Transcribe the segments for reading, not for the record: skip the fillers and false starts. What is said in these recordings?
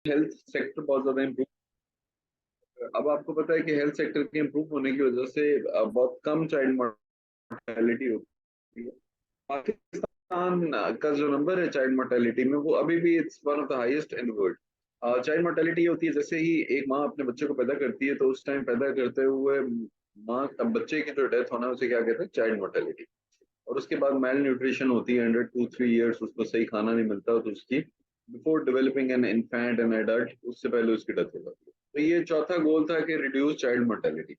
Health sector बहुत ज्यादा improve. अब आपको पता है कि हेल्थ सेक्टर के इम्प्रूव होने की वजह से बहुत कम चाइल्ड मोर्टेलिटी होती है। पाकिस्तान का जो नंबर है चाइल्ड मोर्टेलिटी में, वो अभी भी it's one of the highest in world. Child mortality होती है जैसे ही एक माँ अपने बच्चे को पैदा करती है, तो उस टाइम पैदा करते हुए माँ बच्चे की जो डेथ होना है उसे क्या कहते हैं, चाइल्ड मोर्टेलिटी। और उसके बाद मेल न्यूट्रिशन होती है, 100 to 3 years उसको सही खाना नहीं मिलता, तो उसकी before developing an infant an adult, उससे पहले उसकी डेथ हो जाती है। तो ये चौथा गोल था कि reduce child mortality,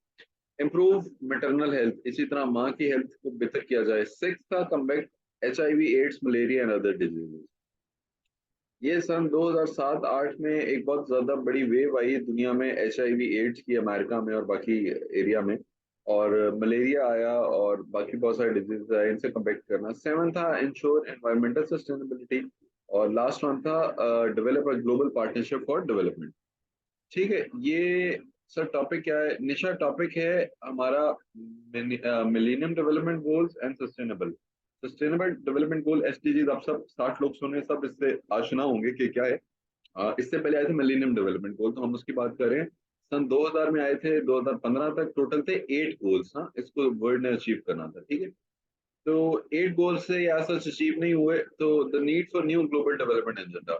improve maternal health, इसी तरह माँ की हेल्थ को बेहतर किया जाए। सिक्स था combat HIV, AIDS, malaria and other diseases. ये सन 2007-8 में एक बहुत ज्यादा बड़ी वेव आई दुनिया में HIV एड्स की, अमेरिका में और बाकी एरिया में, और मलेरिया आया और बाकी बहुत सारे डिजीज आए, इनसे कम्बैट करना। सेवन था इंश्योर एनवायरमेंटल सस्टेनेबिलिटी, और लास्ट वन था develop a global partnership for development. ठीक है, ये सर टॉपिक क्या है निशा? टॉपिक है हमारा millennium development goals and sustainable sustainable development goal, SDGs। आप सब 60 लोग सुने, सब इससे आशना होंगे कि क्या है। इससे पहले आए थे मिलेनियम डेवलपमेंट गोल, तो हम उसकी बात करें। सन 2000 में आए थे, 2015 तक टोटल थे 8 गोल्स। हाँ, इसको वर्ल्ड ने अचीव करना था, ठीक है। तो 8 गोल्स से या सच अचीव नहीं हुए, तो the need for new global development agenda.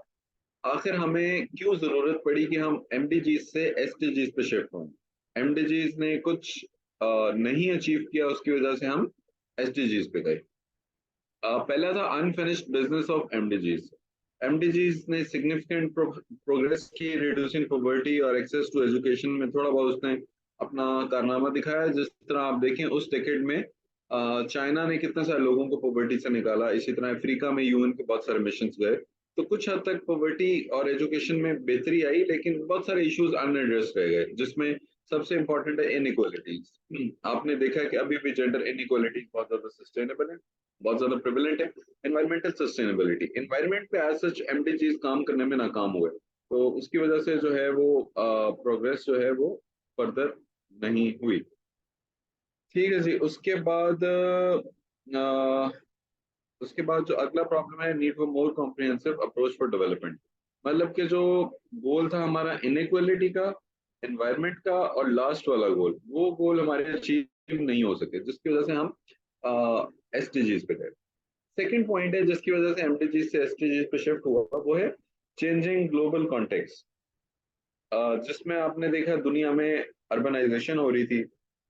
आखिर हमें क्यों जरूरत पड़ी कि हम MDGs से SDGs पे शिफ्ट हों? MDGs ने कुछ नहीं अचीव किया, उसकी वजह से हम SDGs पे गए। पहला था unfinished business of MDGs। MDGs ने सिग्निफिकेंट प्रोग्रेस की रिड्यूसिंग पॉवर्टी और एक्सेस टू एजुकेशन में, थोड़ा बहुत उसने अपना कारनामा दिखाया। जिस तरह आप देखें उस डेकेड में चाइना ने कितने सारे लोगों को पॉवर्टी से निकाला, इसी तरह अफ्रीका में UN के बहुत सारे मिशन गए। तो कुछ हद तक पॉवर्टी और एजुकेशन में बेहतरी आई, लेकिन बहुत सारे इश्यूज अनएड्रेस रह गए, जिसमें सबसे इंपॉर्टेंट है इनइक्वालिटीज। आपने देखा है कि अभी भी जेंडर इनइक्वालिटी बहुत ज्यादा सस्टेनेबल है, बहुत ज्यादा प्रिवेलेंट है। एनवायरमेंटल सस्टेनेबिलिटी, एनवायरमेंट पे एज सच MDGs काम करने में नाकाम हुए, तो उसकी वजह से जो है वो प्रोग्रेस जो है वो फर्दर नहीं हुई। ठीक है जी। उसके बाद जो अगला प्रॉब्लम है, need for more comprehensive approach for development. मतलब कि जो गोल था हमारा इनइक्वालिटी का, एनवायरमेंट का, और लास्ट वाला गोल, वो गोल हमारे अचीव नहीं हो सके, जिसकी वजह से हम SDGs पे गए। सेकेंड पॉइंट है जिसकी वजह से MDG से SDG पे शिफ्ट हुआ, वो है चेंजिंग ग्लोबल कॉन्टेक्स्ट। जिसमें आपने देखा दुनिया में अर्बनाइजेशन हो रही थी,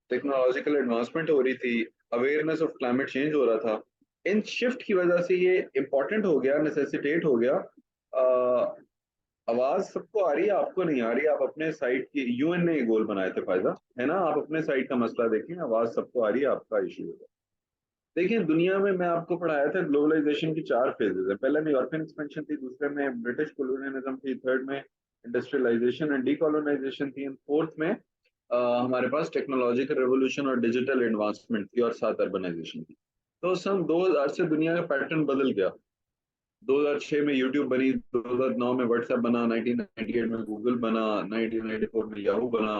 टेक्नोलॉजिकल एडवांसमेंट हो रही थी, अवेयरनेस ऑफ क्लाइमेट चेंज हो रहा था। इन शिफ्ट की वजह से ये इम्पोर्टेंट हो गया, नेसेसिटेट हो गया। अ, आवाज सबको आ रही है, आपको नहीं आ रही? आप अपने साइड की, UN ने ये गोल बनाए थे फायदा, है ना? आप अपने साइड का मसला देखें, आवाज सबको आ रही है, आपका इशू होगा। देखिए दुनिया में मैं आपको पढ़ाया था ग्लोबलाइजेशन की 4 फेजेस है। पहले में यूरोपियन एक्सपेंशन थी, दूसरे में ब्रिटिश कोलोनियलिज्म थी, थर्ड में इंडस्ट्रियलाइजेशन एंड डीकोलोनाइजेशन थी, फोर्थ में हमारे पास टेक्नोलॉजिकल रेवोल्यूशन और डिजिटल एडवांसमेंट थी, और साथ अर्बनाइजेशन थी। तो सन 2000 से दुनिया का पैटर्न बदल गया। 2006 में यूट्यूब बनी, 2009 में व्हाट्सएप बना, 1998 में गूगल बना, 1994 में याहू बना,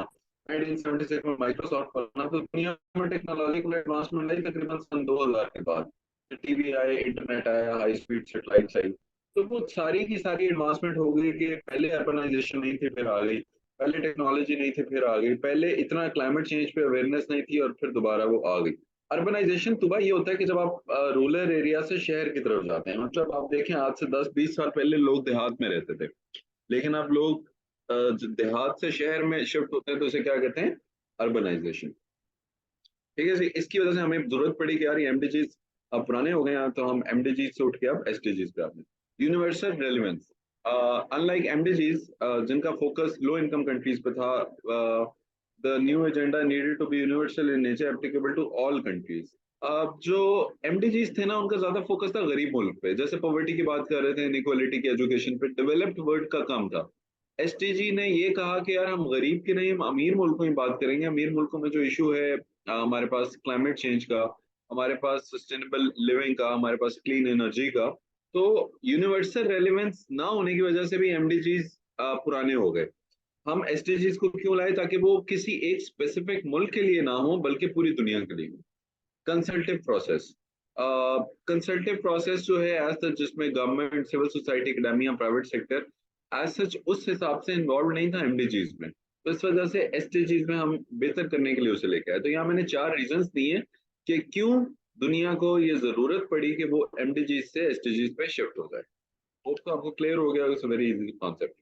1976 में माइक्रोसॉफ्ट बना। तो दुनिया में टेक्नोलॉजिकल एडवांसमेंट आई तकरीबन सन 2000 के बाद। टीवी आए, इंटरनेट आया, हाई स्पीड सेटेलाइट आई। तो वो सारी की सारी एडवांसमेंट हो गई कि पहले अर्बनाइजेशन नहीं थी फिर आ गई, पहले टेक्नोलॉजी नहीं थी फिर आ गई, पहले इतना क्लाइमेट चेंज पे अवेयरनेस नहीं थी और फिर दोबारा वो आ गई। अर्बनाइजेशन तो भाई ये होता है कि जब आप रूरल एरिया से शहर की तरफ जाते हैं, मतलब आप देखें आज से 10-20 साल पहले लोग देहात में रहते थे, लेकिन अब लोग जो देहात से शहर में शिफ्ट होते हैं, तो उसे क्या कहते हैं, अर्बनाइजेशन। ठीक है जी। इसकी वजह से हमें जरूरत पड़ी कि यार ये MDGs अब पुराने हो गए हैं, तो हम MDGs से उठ के अब SDGs पे आते हैं। यूनिवर्सल रेलिवेंस, अनलाइक MDGs जिनका फोकस लो इनकम कंट्रीज पे था, the new agenda needed to be universal in nature, applicable to all countries. अब जो MDGs थे ना, उनका ज्यादा फोकस था गरीब मुल्क पे, जैसे पॉवर्टी की बात कर रहे थे, इनइक्वालिटी की, एजुकेशन पे, डेवलप्ड वर्ल्ड का काम था। SDG ने ये कहा कि यार हम गरीब की नहीं, हम अमीर मुल्कों की बात करेंगे। अमीर मुल्कों में जो इशू है हमारे पास क्लाइमेट चेंज का, हमारे पास सस्टेनेबल लिविंग का, हमारे पास क्लीन एनर्जी का, तो यूनिवर्सल रेलेवेंस ना होने की वजह से भी MDGs पुराने हो गए। हम SDGs को क्यों लाए? ताकि वो किसी एक स्पेसिफिक मुल्क के लिए ना हो, बल्कि पूरी दुनिया के लिए। कंसल्टिव प्रोसेस, कंसल्टिव प्रोसेस जो है एज सच, जिसमें government, civil society, academia, private sector as such उस हिसाब से इन्वॉल्व नहीं था एमडीजीज में, तो इस वजह से एसडीजीज में हम बेहतर करने के लिए उसे लेके आए। तो यहाँ मैंने 4 रीजंस दिए कि क्यों दुनिया को ये जरूरत पड़ी कि वो एमडीजीज से एसडीजीज पे शिफ्ट हो जाए। होप तो आपको क्लियर हो गया, इट्स वेरी इजी कॉन्सेप्ट।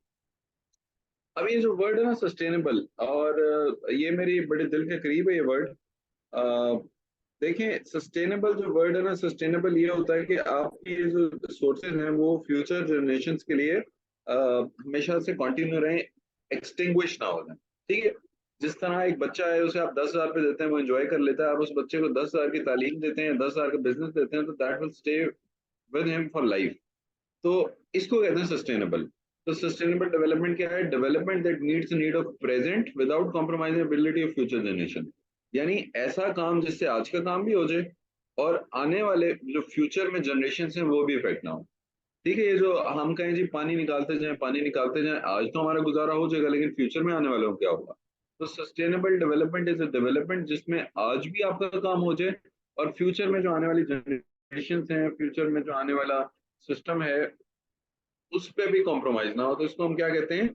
अब ये जो वर्ड है ना सस्टेनेबल, और ये मेरी बड़े दिल के करीब है ये वर्ड। देखें, सस्टेनेबल जो वर्ड है ना, सस्टेनेबल ये होता है कि आपकी जो सोर्सेज हैं वो फ्यूचर जनरेशंस के लिए हमेशा से कंटिन्यू रहें, एक्सटिंग्विश ना हो जाए। ठीक है, जिस तरह एक बच्चा है उसे आप 10,000 रुपये देते हैं, वो एंजॉय कर लेता है। आप उस बच्चे को 10,000 की तालीम देते हैं, 10,000 का बिजनेस देते हैं, तो that will stay with him for life. तो इसको कहते हैं सस्टेनेबल। तो सस्टेनेबल डेवलपमेंट क्या है? Development that meets need of present without compromising ability of future generation. यानी ऐसा काम जिससे आज का काम भी हो जाए और आने वाले जो फ्यूचर में जनरेशन हैं वो भी इफेक्ट ना हो। ठीक है, ये जो हम कहें जी पानी निकालते जाएं पानी निकालते जाएं, आज तो हमारा गुजारा हो जाएगा लेकिन फ्यूचर में आने वालों को क्या होगा? तो sustainable development is a development जिसमें आज भी आपका काम हो जाए और फ्यूचर में जो आने वाली जनरेशन हैं, फ्यूचर में जो आने वाला सिस्टम है, उस पे भी कॉम्प्रोमाइज ना हो। तो इसको हम क्या कहते हैं?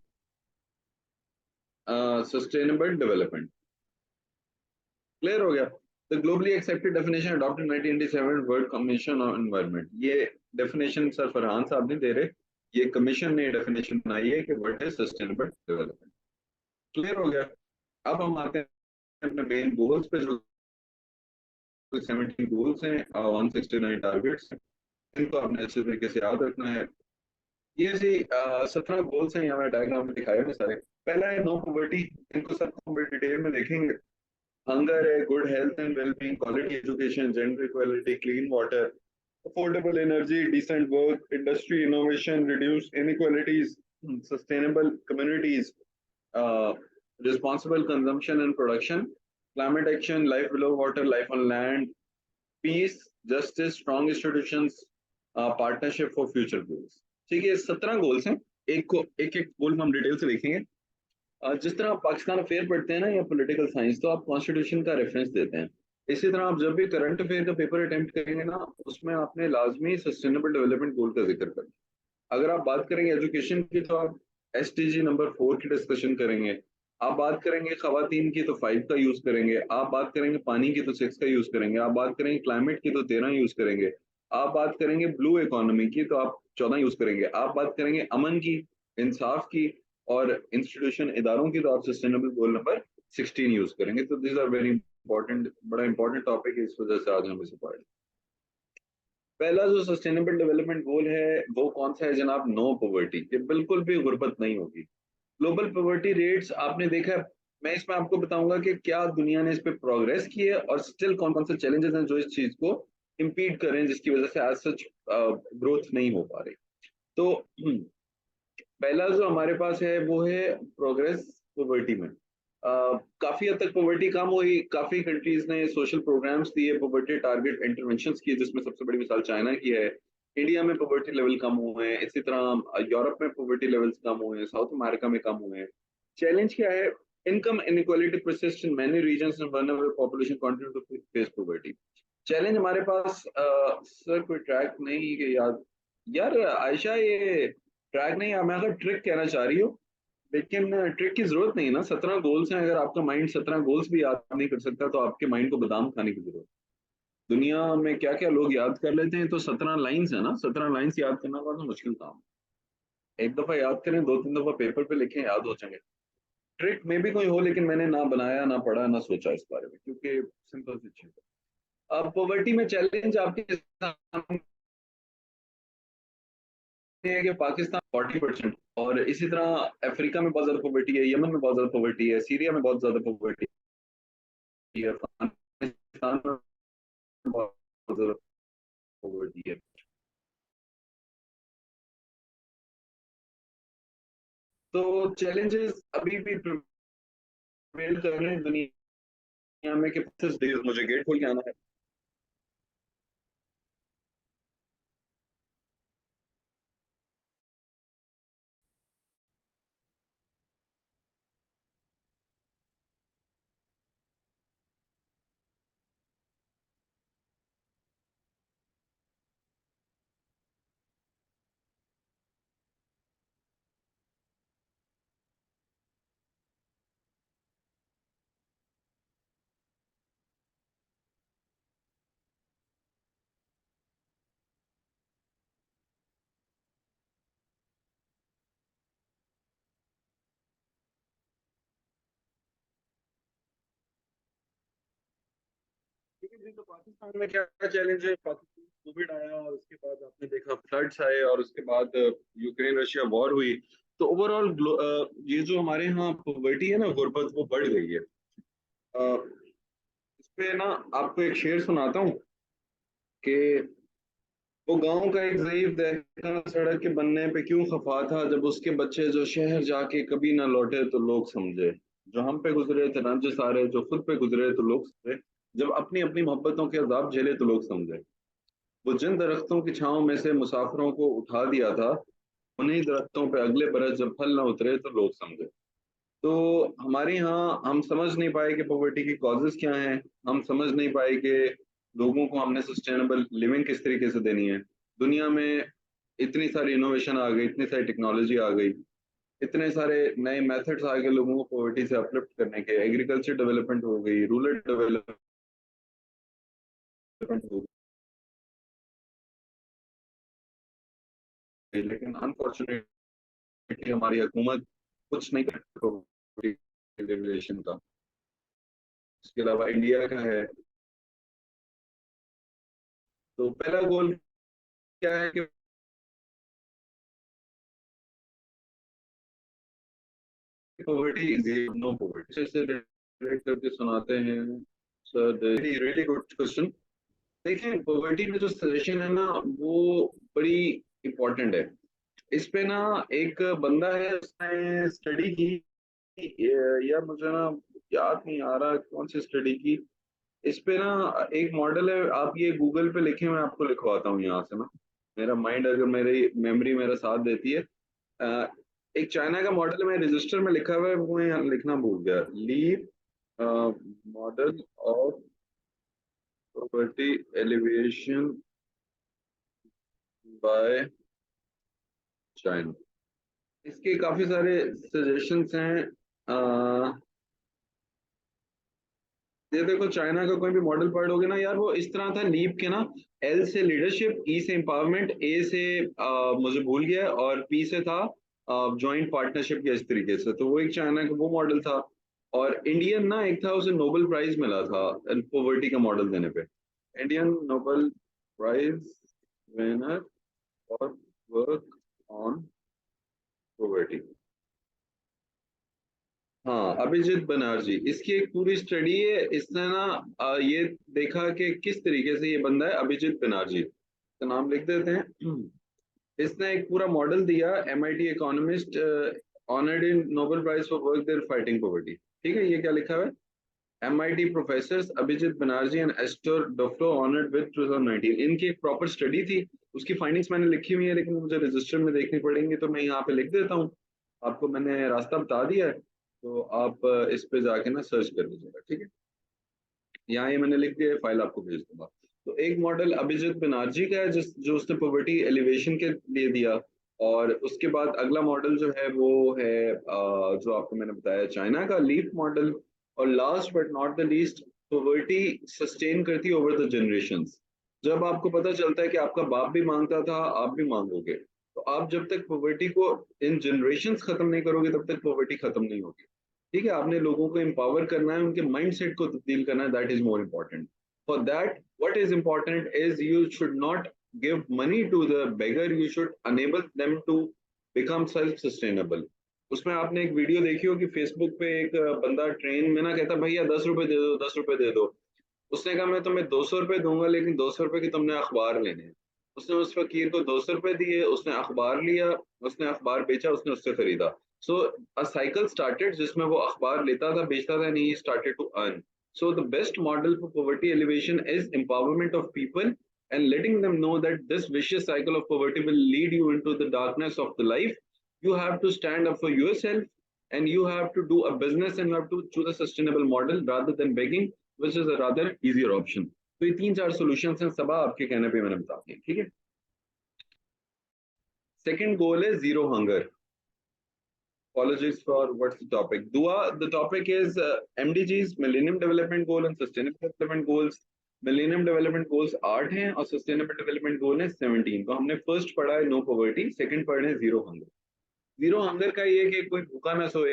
Sustainable development. क्लियर हो गया? The globally accepted definition adopted 1987 world commission on environment. ये डेफिनेशन सर फरहान साहब नहीं दे रहे, ये कमीशन ने डेफिनेशन बनाई है कि what is sustainable development. Clear हो गया? अब हम आते हैं अपने मेन गोल्स पे। जो 17 गोल्स हैं, 169 टारगेट्स हैं, इनको आपने अच्छे तरीके से याद रखना है। ये जी 17 गोल्स हैं, यहाँ मैं डायग्राम में दिखाए हैं सारे। पहला है नो पॉवर्टी, इनको सबको बड़ी डिटेल में देखेंगे। हंगर है, good health and wellbeing, quality education, gender equality, clean water, affordable energy, decent work, industry innovation, reduce inequalities, sustainable communities, responsible consumption and production, climate action, life below water, life on land, peace, justice, strong institutions, partnership for future goals. ठीक है, 17 goals हैं। एक को एक एक गोल हम detail से देखेंगे। जिस तरह आप पाकिस्तान अफेयर पढ़ते हैं ना या पॉलिटिकल साइंस, तो आप कॉन्स्टिट्यूशन का रेफरेंस देते हैं। इसी तरह आप जब भी करंट अफेयर का पेपर अटेम्प्ट करेंगे ना, उसमें आपने लाजमी सस्टेनेबल डेवलपमेंट गोल का जिक्र करना। अगर आप बात करेंगे एजुकेशन की, तो आप एसटीजी नंबर 4 की डिस्कशन करेंगे। आप बात करेंगे खवातीन की तो 5 का यूज करेंगे। आप बात करेंगे पानी की तो 6 का यूज करेंगे। आप बात करेंगे क्लाइमेट की तो 13 यूज करेंगे। आप बात करेंगे ब्लू इकोनॉमी की तो आप 14 यूज करेंगे। आप बात करेंगे अमन की, इंसाफ की और इंस्टीट्यूशन इदारों की, तो आप सस्टेनेबल गोल नंबर 16 यूज करेंगे। तो दिस आर वेरी इंपॉर्टेंट, बड़ा इंपॉर्टेंट टॉपिक है, इस वजह से आज हम इसे पढ़। पहला जो सस्टेनेबल डेवलपमेंट गोल है वो कौन सा है जनाब? नो पॉवर्टी, कि बिल्कुल भी गुर्बत नहीं होगी। ग्लोबल पॉवर्टी रेट्स आपने देखा है। मैं इसमें आपको बताऊंगा कि क्या दुनिया ने इस पे प्रोग्रेस की है और स्टिल कौन कौन से चैलेंजेस हैं जो इस चीज को इम्पीड कर रहे हैं, जिसकी वजह से आज सच ग्रोथ नहीं हो पा रही। तो पहला जो हमारे पास है वो है प्रोग्रेस पॉवर्टी में। काफी हद तक पॉवर्टी कम हुई, काफी कंट्रीज ने सोशल प्रोग्राम्स दिए, पॉवर्टी टारगेट इंटरवेंशंस किए, जिसमें सबसे बड़ी मिसाल चाइना की है। इंडिया में पॉवर्टी लेवल कम हुए हैं, इसी तरह यूरोप में पॉवर्टी लेवल्स कम हुए हैं, साउथ अमेरिका में कम हुए हैं। चैलेंज क्या है? Income inequality persist in many regions and vulnerable population continue to face poverty. Challenge हमारे पास सर कोई ट्रैक नहीं कि याद। यार आयशा, ये ट्रैक नहीं, मैं अगर ट्रिक कहना चाह रही हूँ, लेकिन ट्रिक की जरूरत नहीं है ना। 17 गोल्स हैं, अगर आपका माइंड 17 गोल्स भी याद नहीं कर सकता तो आपके माइंड को बादाम खाने की जरूरत है। दुनिया में क्या क्या लोग याद कर लेते हैं, तो 17 लाइंस है ना, 17 लाइंस याद करना बहुत मुश्किल काम है। एक दफा याद करें, 2-3 दफा पेपर पे लिखें, याद हो जाएंगे। ट्रिक में भी कोई हो, लेकिन मैंने ना बनाया, ना पढ़ा, ना सोचा इस बारे में, क्योंकि सिंपल सी चीज है। अब पॉवर्टी में चैलेंज आपके सामने है कि पाकिस्तान 40%, और इसी तरह अफ्रीका में बहुत ज्यादा पॉवर्टी है, यमन में बहुत ज्यादा पॉवर्टी है, सीरिया में बहुत ज्यादा पॉवर्टी है, अफगानिस्तान में बहुत ज्यादा पॉवर्टी है। तो चैलेंजेस अभी भी प्रिवेल कर रहे हैं दुनिया में कि 25 डेज मुझे गेट खोल के आना है। दूसरी तो पाकिस्तान में क्या चैलेंज है, पाकिस्तान कोविड आया और उसके बाद आपने देखा फ्लड्स आए और उसके बाद यूक्रेन रशिया वॉर हुई। तो ओवरऑल ये जो हमारे यहाँ पॉवर्टी है ना, गुर्बत, वो बढ़ गई है। इस पे ना आपको एक शेर सुनाता हूँ कि वो गांव का एक ज़ईफ दहकन सड़क के बनने पे क्यों खफा था, जब उसके बच्चे जो शहर जाके कभी ना लौटे तो लोग समझे। जो हम पे गुजरे थे रंज सारे, जो खुद पे गुजरे तो लोग समझे। जब अपनी अपनी मोहब्बतों के अजाब झेले तो लोग समझे। वो जिन दरख्तों की छांव में से मुसाफिरों को उठा दिया था, उन्हीं दरख्तों पे अगले बरस जब फल ना उतरे तो लोग समझे। तो हमारे यहाँ हम समझ नहीं पाए कि पॉवर्टी की कॉजेज क्या हैं। हम समझ नहीं पाए कि लोगों को हमने सस्टेनेबल लिविंग किस तरीके से देनी है। दुनिया में इतनी सारी इनोवेशन आ गई, इतनी सारी टेक्नोलॉजी आ गई, इतने सारे नए मेथड्स आ गए लोगों को पॉवर्टी से अपलिफ्ट करने के। एग्रीकल्चर डेवलपमेंट हो गई, रूरल डेवलपमेंट हो गई, लेकिन अनफॉर्चुनेटली हमारी हुकूमत कुछ नहीं कर पॉवर्टी एलिमिनेशन का। इसके अलावा इंडिया का है। तो पहला गोल क्या है कि पॉवर्टी, नो पॉवर्टी से रिलेट करके सुनाते हैं। Sir really good question. देखिए, पॉवर्टी में जो सजेशन है ना, वो बड़ी इंपॉर्टेंट है। इस पे ना एक बंदा है, उसने स्टडी की, या मुझे ना याद नहीं आ रहा कौन सी स्टडी की। इस पे ना एक मॉडल है, आप ये गूगल पे लिखे, मैं आपको लिखवाता हूँ यहाँ से ना। मेरा माइंड, अगर मेरी मेमोरी मेरा साथ देती है। अ, एक चाइना का मॉडल में रजिस्टर में लिखा हुआ है, वो मैं यहाँ लिखना भूल गया। Leave model of property elevation by China. इसके काफी सारे सजेशंस हैं। ये देखो, चाइना का कोई भी मॉडल पढ़ोगे ना यार, वो इस तरह था। लीप के ना, एल से लीडरशिप, ई से एम्पावरमेंट, ए से मुझे भूल गया, और पी से था जॉइंट पार्टनरशिप के, इस तरीके से। तो वो एक चाइना का वो मॉडल था। और इंडियन ना एक था, उसे नोबेल प्राइज मिला था पॉवर्टी का मॉडल देने पे। Indian Nobel prize winner for work on poverty. हाँ, अभिजीत बनर्जी, इसकी एक पूरी स्टडी है। इसने ना ये देखा कि किस तरीके से ये बंदा है, अभिजीत बनर्जी तो नाम लिख देते हैं। इसने एक पूरा मॉडल दिया। MIT economist, honoured in Nobel prize for work their fighting poverty. ठीक है, ये क्या लिखा हुआ है? MIT professors Abhijit Banerjee and Esther Duflo honoured with 2019। इनकी एक प्रॉपर स्टडी थी। उसकी फाइंडिंग्स मैंने लिखी हुई है, लेकिन मुझे रजिस्टर में देखनी पड़ेंगी, तो मैं यहाँ पे लिख देता हूँ। आपको मैंने रास्ता बता दिया है, तो आप इस पे जाके ना सर्च कर लीजिएगा, ठीक है। यहाँ ये मैंने लिख दिया, फाइल आपको भेज दूंगा। तो एक मॉडल अभिजीत बनर्जी का है, जिस जो उसने पॉवर्टी एलिवेशन के लिए दिया। और उसके बाद अगला मॉडल जो है वो है जो आपको मैंने बताया, चाइना का लीफ मॉडल। और last but not the least, poverty sustain करती है ओवर द जनरेशंस। जब आपको पता चलता है कि आपका बाप भी मांगता था, आप भी मांगोगे, तो आप जब तक पॉवर्टी को इन जनरेशंस खत्म नहीं करोगे, तब तक पॉवर्टी खत्म नहीं होगी। ठीक है, आपने लोगों को एम्पावर करना है, उनके माइंडसेट को तब्दील करना है। That is more important. For that, what is important is you should not give money to the beggar, you should enable them to become self sustainable. उसमें आपने एक वीडियो देखी हो कि फेसबुक पे एक बंदा ट्रेन में ना कहता, भैया 10 रुपए दे दो, 10 रुपए दे दो। उसने कहा, मैं तुम्हें 200 रुपए दूंगा, लेकिन 200 रुपए की तुमने अखबार लेने हैं। उसने उस फकीर को 200 रुपए दिए, उसने अखबार लिया, उसने अखबार बेचा, उसने उससे खरीदा। सो अ साइकिल स्टार्टेड, जिसमें वो अखबार लेता था, बेचता था, नहीं, started to earn. So the best model for poverty elevation is empowerment of people, and letting them know that this vicious cycle of poverty will lead you into the darkness of the life. You have to stand up for yourself, and you have to do a business, and you have to choose a sustainable model rather than begging, which is a rather easier option. तो ये तीन चार solutions हैं, सब आपके कहने पे मैंने बता दिए, ठीक है। सेकंड गोल है zero hunger. Apologies for what's the topic. Dua, the topic is MDGs, Millennium Development Goal and Sustainable Development Goals. Millennium Development Goals 8 हैं और Sustainable Development Goal है 17। तो हमने फर्स्ट पढ़ा है नो पॉवर्टी, सेकंड पढ़े हैं जीरो हंगर। जीरो हंगर का ये कि कोई भूखा ना सोए।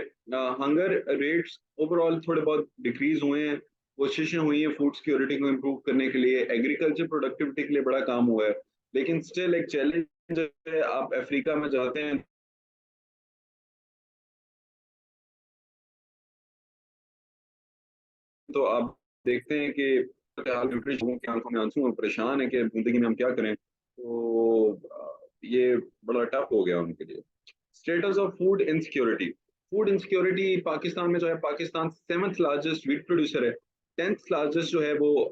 हंगर रेट्स ओवरऑल थोड़े बहुत डिक्रीज हुए हैं। कोशिशें हुई हैं फूड सिक्योरिटी को इम्प्रूव करने के लिए, एग्रीकल्चर प्रोडक्टिविटी के लिए बड़ा काम हुआ है, लेकिन स्टिल एक चैलेंज है। आप अफ्रीका में जाते हैं तो आप देखते हैं कि न्यूट्रिशन लोगों की आंखों में आंसू हैं, परेशान है कि जिंदगी में हम क्या करें। तो ये बड़ा टफ हो गया उनके लिए। Status of food insecurity. Food insecurity Pakistan में जो है, Pakistan seventh largest wheat producer है, टेंथ लार्जेस्ट जो है वो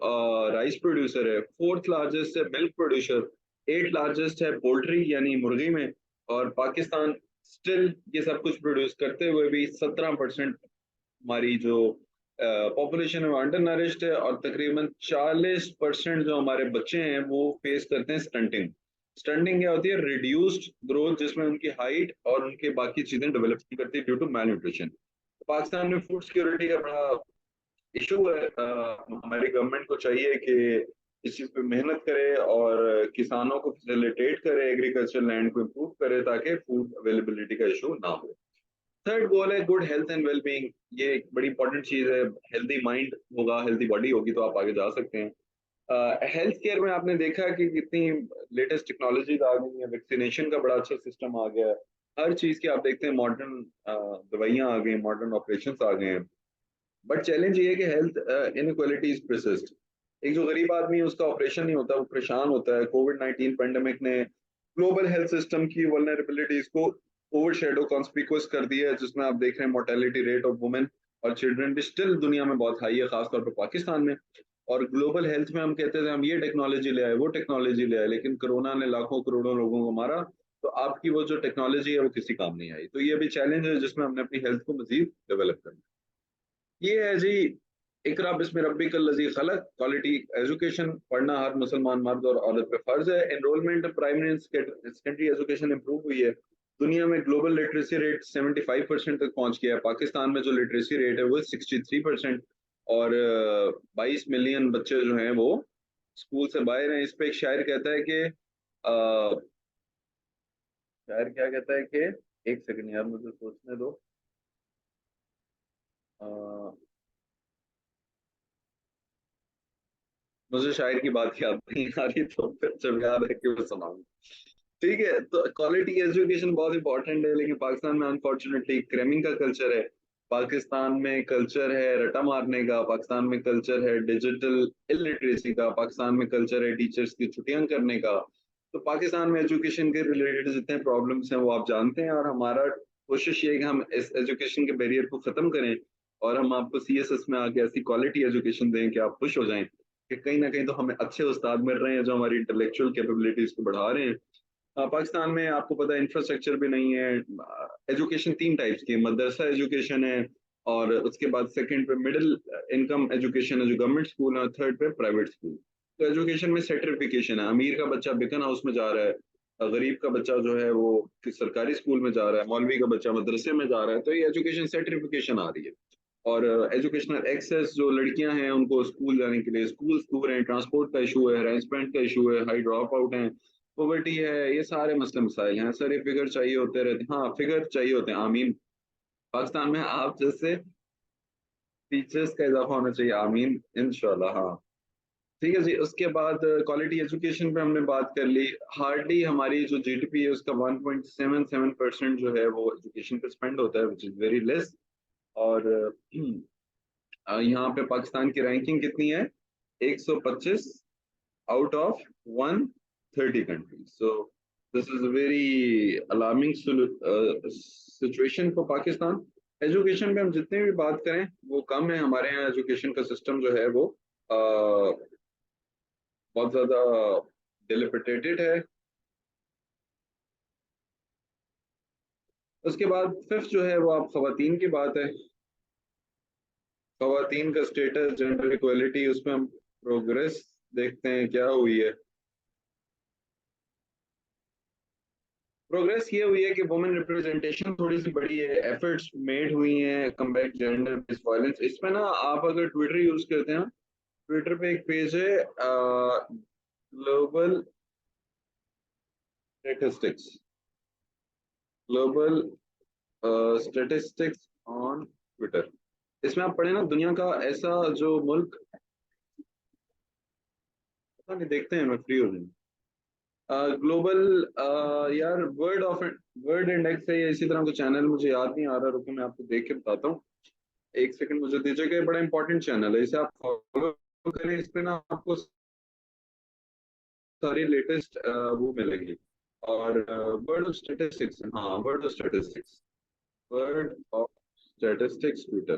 राइस प्रोड्यूसर है, फोर्थ लार्जेस्ट है मिल्क प्रोड्यूसर, एट लार्जेस्ट है पोल्ट्री यानी मुर्गी में। और पाकिस्तान स्टिल ये सब कुछ प्रोड्यूस करते हुए भी 17% हमारी जो पॉपुलेशन है वो अंडर नरिश्ड है, और तकरीबन 40% जो हमारे बच्चे हैं वो फेस करते हैं स्टंटिंग। स्टंटिंग क्या होती है? रिड्यूस्ड ग्रोथ, जिसमें उनकी हाइट और उनके बाकी चीजें डेवलप नहीं करती due to malnutrition. Pakistan में फूड सिक्योरिटी का बड़ा इशू है। हमारी गवर्नमेंट को चाहिए कि इस चीज पे मेहनत करे और किसानों को फैसिलिटेट करे, एग्रीकल्चर लैंड को इम्प्रूव करे ताकि फूड अवेलेबिलिटी का इशू ना हो। थर्ड गोल है good health and well being. ये एक बड़ी इंपॉर्टेंट चीज है। हेल्दी माइंड होगा, हेल्दी बॉडी होगी तो आप आगे जा सकते हैं। हेल्थ केयर में आपने देखा कि कितनी लेटेस्ट टेक्नोलॉजीज आ गई है, वैक्सीनेशन का बड़ा अच्छा सिस्टम आ गया है। हर चीज की आप देखते हैं मॉडर्न दवाइयाँ आ गई, मॉडर्न ऑपरेशन आ गए हैं। बट चैलेंज ये है कि हेल्थ इनक्वालिटीज परसिस्ट। एक जो गरीब आदमी है उसका ऑपरेशन नहीं होता, वो परेशान होता है। कोविड 19 पेंडेमिक ने ग्लोबल हेल्थ सिस्टम की वल्नरेबिलिटीज को ओवरशैडो कॉन्स्पिकुअस कर दिया है, जिसमें आप देख रहे हैं मोर्टेलिटी रेट ऑफ वुमेन और चिल्ड्रन भी स्टिल दुनिया में बहुत हाई है, खासतौर पर पाकिस्तान में। और ग्लोबल हेल्थ में हम कहते थे हम ये टेक्नोलॉजी ले आए, वो टेक्नोलॉजी ले आए, लेकिन कोरोना ने लाखों करोड़ों लोगों को मारा। तो आपकी वो जो टेक्नोलॉजी है वो किसी काम नहीं आई। तो ये भी चैलेंज है जिसमें हमने अपनी हेल्थ को मजीद डेवलप करना है। ये है जी, इकरा बिस्मि रब्बिकल लजी खलक। क्वालिटी एजुकेशन पढ़ना हर मुसलमान मर्द और औरत पे फर्ज है। Enrolment primary and secondary education improve हुई है। दुनिया में ग्लोबल लिटरेसी रेट 75% तक पहुंच गया है। पाकिस्तान में जो लिटरेसी रेट है वो 63%। और 22 मिलियन बच्चे जो हैं वो स्कूल से बाहर हैं। इस पे एक शायर कहता है कि शायर क्या कहता है कि, एक सेकंड यार मुझे सोचने दो। अ, मुझे शायर की बात याद नहीं आ रही, तो फिर जब याद है कि मैं सुनाऊंगा। ठीक है, तो क्वालिटी एजुकेशन बहुत इंपॉर्टेंट है, लेकिन पाकिस्तान में अनफॉर्चुनेटली क्रैमिंग का कल्चर है। पाकिस्तान में कल्चर है रटा मारने का, पाकिस्तान में कल्चर है डिजिटल इलिटरेसी का, पाकिस्तान में कल्चर है टीचर्स की छुट्टियां करने का। तो पाकिस्तान में एजुकेशन के रिलेटेड जितने प्रॉब्लम्स हैं वो आप जानते हैं, और हमारा कोशिश ये है कि हम इस एजुकेशन के बैरियर को खत्म करें, और हम आपको सीएसएस में आके ऐसी क्वालिटी एजुकेशन दें कि आप खुश हो जाएं कि कहीं ना कहीं तो हमें अच्छे उस्ताद मिल रहे हैं जो हमारी इंटेलेक्चुअल कैपेबिलिटीज को बढ़ा रहे हैं। पाकिस्तान में आपको पता है इंफ्रास्ट्रक्चर भी नहीं है। एजुकेशन तीन टाइप्स की है, मदरसा एजुकेशन है, और उसके बाद सेकंड पे मिडिल इनकम एजुकेशन है जो गवर्नमेंट स्कूल है, और थर्ड पे प्राइवेट स्कूल। तो एजुकेशन में सेट्रिफिकेशन है, अमीर का बच्चा बिकन हाउस में जा रहा है, गरीब का बच्चा जो है वो सरकारी स्कूल में जा रहा है, मौलवी का बच्चा मदरसे में जा रहा है। तो ये एजुकेशन सेट्रिफिकेशन आ रही है। और एजुकेशनल एक्सेस, जो लड़कियां हैं उनको स्कूल जाने के लिए स्कूल दूर हैं, ट्रांसपोर्ट का इशू है, हरासमेंट का इशू है, हाई ड्रॉप आउट है, पॉवर्टी है, ये सारे मसले मसाइल हैं सर। ये फिगर चाहिए होते रहते हैं, हाँ फिगर चाहिए होते हैं, आमीन। पाकिस्तान में आप जैसे टीचर्स का इजाफा होना चाहिए, आमीन इंशाल्लाह। हाँ ठीक है जी। उसके बाद क्वालिटी एजुकेशन पे हमने बात कर ली। हार्डली हमारी जो जीडीपी है उसका 1.77% जो है वो एजुकेशन पे स्पेंड होता है, विच इज वेरी लेस। और यहाँ पे पाकिस्तान की रैंकिंग कितनी है? 125 out of 130 countries. So this is very alarming situation for Pakistan. Education पे हम जितने भी बात करें वो कम है। हमारे यहाँ एजुकेशन का सिस्टम जो है वो बहुत ज्यादा डिलेपिटेटेड है। उसके बाद फिफ्थ जो है वो आप खवातीन की बात है। खवातीन का स्टेटस, जेंडर इक्वलिटी, उसमें हम प्रोग्रेस देखते हैं क्या हुई है। प्रोग्रेस ये हुई है कि वुमेन रिप्रेजेंटेशन थोड़ी सी बढ़ी है, एफर्ट्स मेड हुई हैं कम्बैट जेंडर बेस्ड वायलेंस। इसमें ना आप अगर ट्विटर यूज करते हैं, ट्विटर पे एक पेज है global statistics, global statistics on Twitter. इसमें आप पढ़े ना, दुनिया का ऐसा जो मुल्क, पता नहीं, देखते हैं, मैं फ्री हो जाऊँ। ग्लोबल, यार वर्ड इंडेक्स है या इसी तरह का चैनल, मुझे याद नहीं आ रहा, रुको मैं आपको देख के बताता हूँ। एक सेकंड मुझे दीजिएगा। ये बड़ा इंपॉर्टेंट चैनल है, इसे आप फॉलो करें। इस पे ना आपको सारी लेटेस्ट वो मिलेगी। और वर्ड ऑफ स्टैटिस्टिक्स, हाँ word of statistics, word of statistics Twitter,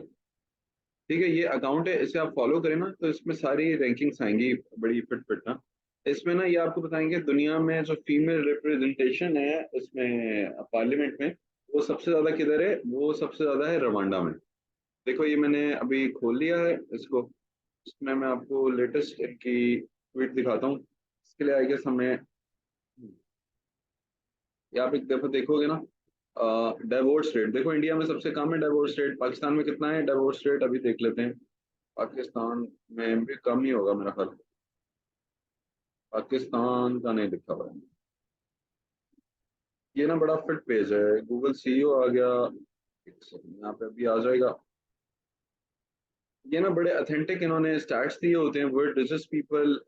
ठीक है, ये अकाउंट है, इसे आप फॉलो करें ना, तो इसमें सारी रैंकिंग्स आएंगी बड़ी फिट फिट ना। इसमें ना ये आपको बताएंगे दुनिया में जो फीमेल रिप्रेजेंटेशन है उसमें पार्लियामेंट में, वो सबसे ज्यादा किधर है, वो सबसे ज्यादा है रवांडा में। देखो ये मैंने अभी खोल लिया है इसको, इसमें मैं आपको लेटेस्ट की ट्वीट दिखाता हूँ। इसके लिए आई गेस हमें, ये आप एक दफा देखोगे ना, डाइवोर्स रेट देखो, इंडिया में सबसे कम है डाइवोर्स रेट, पाकिस्तान में कितना है डाइवोर्स रेट, अभी देख लेते हैं। पाकिस्तान में भी कम ही होगा मेरा ख्याल, पाकिस्तान का नहीं दिखा हुआ है। ये ना बड़ा फिट पेज है, गूगल सीईओ आ गया, एक सेकंड यहाँ पे अभी आ जाएगा। ये ना बड़े अथेंटिक इन्होंने स्टैट्स दिए होते हैं, world richest people,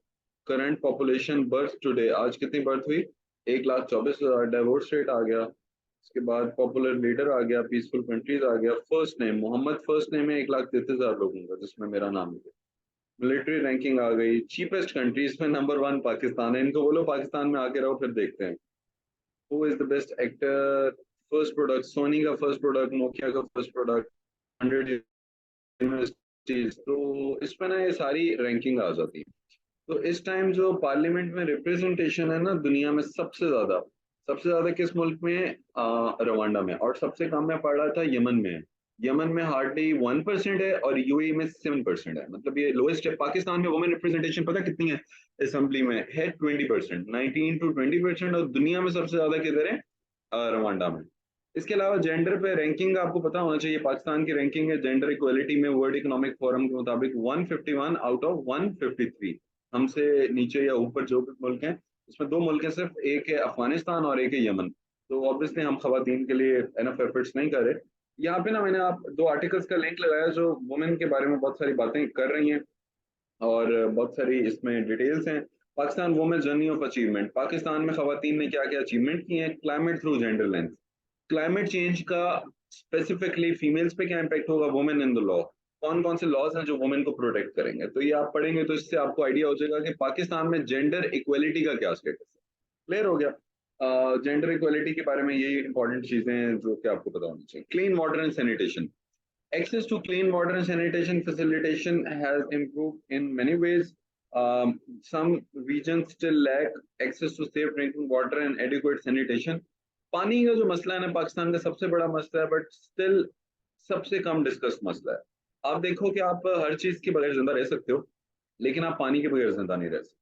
current population, birth today, आज कितनी बर्थ हुई, 1,24,000, डाइवोर्स रेट आ गया। उसके बाद पॉपुलर लीडर आ गया, पीसफुल कंट्रीज आ गया, first name Mohammad, first name है 1,33,000 लोगों का जिसमें मेरा नाम है। मिलिट्री रैंकिंग आ गई, चीपेस्ट कंट्रीज में नंबर वन पाकिस्तान है, इनको बोलो पाकिस्तान में आके रहो फिर देखते हैं। Who is the best actor, first product Sony का, फर्स्ट प्रोडक्ट नोकिया का, फर्स्ट प्रोडक्ट 100 यूनिवर्सिटीज, तो इसमें ना ये सारी रैंकिंग आ जाती है। तो इस टाइम जो पार्लियामेंट में रिप्रेजेंटेशन है ना दुनिया में सबसे ज्यादा किस मुल्क में है? रवांडा में। और सबसे कम मैं पढ़ रहा था यमन में है। यमन में हार्डली 1% है और यूएई में 7% है, मतलब ये लोएस्ट है। पाकिस्तान में वुमेन रिप्रेजेंटेशन पता कितनी है असेंबली में, है 20%, 19 to 20%, और दुनिया में सबसे ज्यादा किधर है? रवांडा में। इसके अलावा जेंडर पे रैंकिंग आपको पता होना चाहिए, पाकिस्तान की रैंकिंग है जेंडर इक्वलिटी में वर्ल्ड इकोनॉमिक फोरम के मुताबिक 151 आउट ऑफ 153। हमसे नीचे या ऊपर जो भी मुल्क हैं, इसमें दो मुल्क हैं सिर्फ, एक है अफगानिस्तान और एक है यमन। तो ऑब्वियसली हम खवातीन के लिए एनफ एफर्ट्स नहीं कर रहे। यहाँ पे ना मैंने आप दो आर्टिकल्स का लिंक लगाया जो वुमेन के बारे में बहुत सारी बातें कर रही हैं, और बहुत सारी इसमें डिटेल्स हैं। Pakistan women journey of achievement, Pakistan में खवातीन ने क्या क्या अचीवमेंट की हैं, climate through gender lens, climate change का स्पेसिफिकली फीमेल्स पे क्या इम्पैक्ट होगा, वुमेन इन द लॉ, कौन कौन से लॉज हैं जो वुमेन को प्रोटेक्ट करेंगे, तो ये आप पढ़ेंगे तो इससे आपको आइडिया हो जाएगा कि पाकिस्तान में जेंडर इक्वलिटी का क्या स्टेटस है। क्लियर हो गया? जेंडर इक्वलिटी के बारे में यही इंपॉर्टेंट चीजें हैं जो कि आपको पता होनी चाहिए। Clean water and sanitation, access to clean water and sanitation facilitation has improved in many ways. Some regions still lack access to safe drinking water and adequate sanitation. पानी का जो मसला है ना पाकिस्तान का सबसे बड़ा मसला है, बट स्टिल सबसे कम डिस्कस मसला है। आप देखो कि आप हर चीज के बगैर जिंदा रह सकते हो, लेकिन आप पानी के बगैर जिंदा नहीं रह सकते।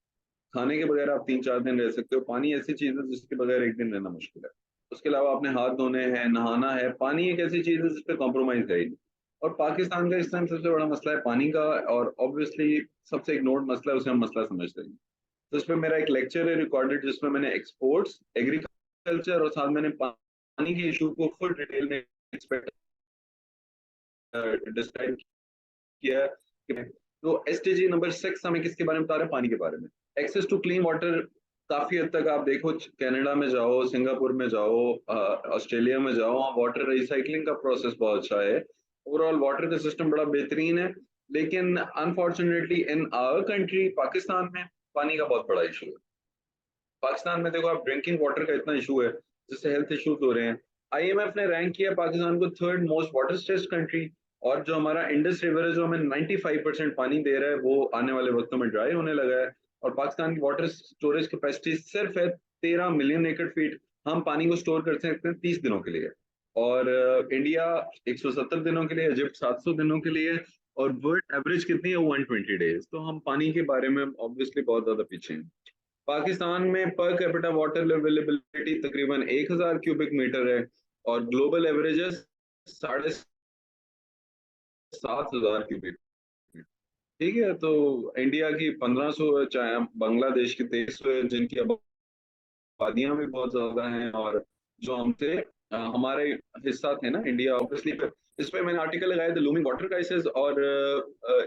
खाने के बगैर आप 3-4 दिन रह सकते हो, पानी ऐसी चीज है जिसके बगैर एक दिन रहना मुश्किल है। उसके अलावा आपने हाथ धोने हैं, नहाना है, पानी एक ऐसी चीज है जिस पे कॉम्प्रोमाइज है ही नहीं। और पाकिस्तान का इस टाइम सबसे बड़ा मसला है पानी का, और ऑब्वियसली सबसे इग्नोर्ड मसला है, उसे हम मसला समझते हैं। तो इस पर मेरा एक लेक्चर है रिकॉर्डेड जिसमें मैंने एक्सपोर्ट्स, एग्रीकल्चर और साथ मैंने पानी के इशू को फुल डिटेल में डिस्क्राइब किया है। तो एसटीजी नंबर 6 हमें किसके बारे में बता रहे हैं, पानी के बारे में। एक्सेस टू क्लीन वाटर, काफी हद तक आप देखो कनाडा में जाओ, सिंगापुर में जाओ, ऑस्ट्रेलिया में जाओ, वाटर रिसाइकलिंग का प्रोसेस बहुत अच्छा है। ओवरऑल वाटर का सिस्टम बड़ा बेहतरीन है। लेकिन unfortunately in our country Pakistan में पानी का बहुत बड़ा इशू है। पाकिस्तान में देखो आप ड्रिंकिंग वाटर का इतना इशू है जिससे हेल्थ इश्यूज हो रहे हैं। आईएमएफ ने रैंक किया पाकिस्तान को third most water stressed country. और जो हमारा इंडस रिवर है जो हमें 95% पानी दे रहा है वो आने वाले वक्तों में ड्राई होने लगा है। और पाकिस्तान की वाटर स्टोरेज कैपेसिटी सिर्फ है 13 मिलियन एकड़ फीट। हम पानी को स्टोर कर सकते हैं 30 दिनों के लिए। और इंडिया 170 दिनों के लिए, इजिप्ट 700 दिनों के लिए, और वर्ल्ड एवरेज कितनी है 120 डेज। तो हम पानी के बारे में ऑब्वियसली बहुत ज्यादा पीछे हैं। पाकिस्तान में पर कैपिटा वाटर अवेलेबिलिटी तकरीबन 1,000 क्यूबिक मीटर है, और ग्लोबल एवरेजेस 7,500 क्यूबिक। ठीक है, तो इंडिया की 1,500 है, चाहे बांग्लादेश की 2,300 है, जिनकी आबादियां भी बहुत ज्यादा हैं, और जो हमसे हमारे हिस्सा थे ना इंडिया ऑब्वियसली। इस पे मैंने आर्टिकल लगाया था लूमिंग वाटर क्राइसिस और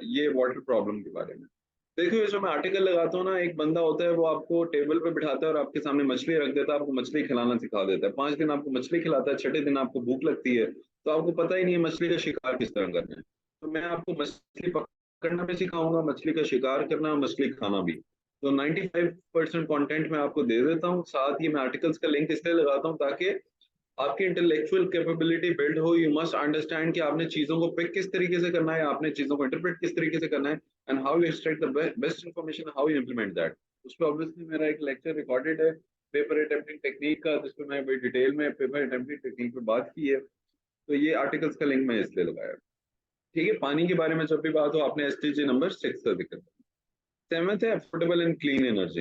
ये वाटर प्रॉब्लम के बारे में। देखिए जो मैं आर्टिकल लगाता हूँ ना, एक बंदा होता है वो आपको टेबल पे बिठाता है और आपके सामने मछली रख देता है, आपको मछली खिलाना सिखा देता है। 5 दिन आपको मछली खिलाता है, छठे दिन आपको भूख लगती है, तो आपको पता ही नहीं है मछली का शिकार किस तरह करना है। तो मैं आपको मछली पकड़ना भी सिखाऊंगा, मछली का शिकार करना, मछली खाना भी। तो 95% कंटेंट मैं आपको दे देता हूँ। साथ ही मैं आर्टिकल्स का लिंक इसलिए लगाता हूँ ताकि आपकी इंटेलेक्चुअल कैपेबिलिटी बिल्ड हो। यू मस्ट अंडरस्टैंड कि आपने चीजों को पिक किस तरीके से करना है, आपने चीजों को इंटरप्रेट किस तरीके से करना है, and how you extract the best information, how you implement that. उस पर ऑब्वियसली मेरा एक लेक्चर रिकॉर्डेड है पेपर अटेम्प्टिंग टेक्निक का, जिसपे मैं बड़ी डिटेल में पेपर अटेम्प्टिंग टेक्निक पे बात की है। तो ये आर्टिकल्स का लिंक मैं इसलिए लगाया। ठीक है, पानी के बारे में जब भी बात हो आपने SDG नंबर 6 का जिक्र। सेवंथ है अफोर्डेबल एंड क्लीन एनर्जी।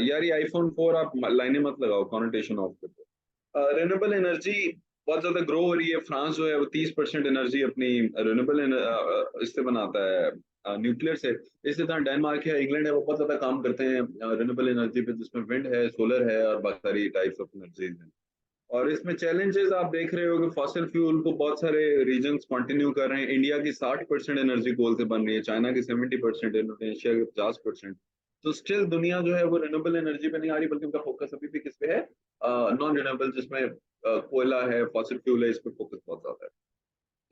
यार ये iPhone 4 आप लाइनें मत लगाओ, कॉनोटेशन ऑफ कर दो। रिन्यूएबल एनर्जी बहुत ज्यादा ग्रो हो रही है। फ्रांस जो है वो 30% एनर्जी अपनी रिन्यूएबल इससे बनाता है, न्यूक्लियर से। इसी तरह डेनमार्क है, इंग्लैंड है, वो बहुत ज्यादा काम करते हैं रिन्यूएबल एनर्जी पे, जिसमें विंड है, सोलर है और बाकी सारी टाइप्स ऑफ एनर्जीज हैं। और इसमें चैलेंजेस आप देख रहे हो कि फॉसिल फ्यूल को बहुत सारे रीजन्स कंटिन्यू कर रहे हैं। इंडिया की 60% एनर्जी कोल से बन रही है, चाइना की 70%, इंडोनेशिया की 50%। तो स्टिल दुनिया जो है वो रिन्यूएबल एनर्जी पे नहीं आ रही, बल्कि उनका फोकस अभी भी किस पे है, नॉन रिन्यूएबल, जिसमें कोयला है, फॉसिल फ्यूल है, इस पे फोकस बहुत ज्यादा है।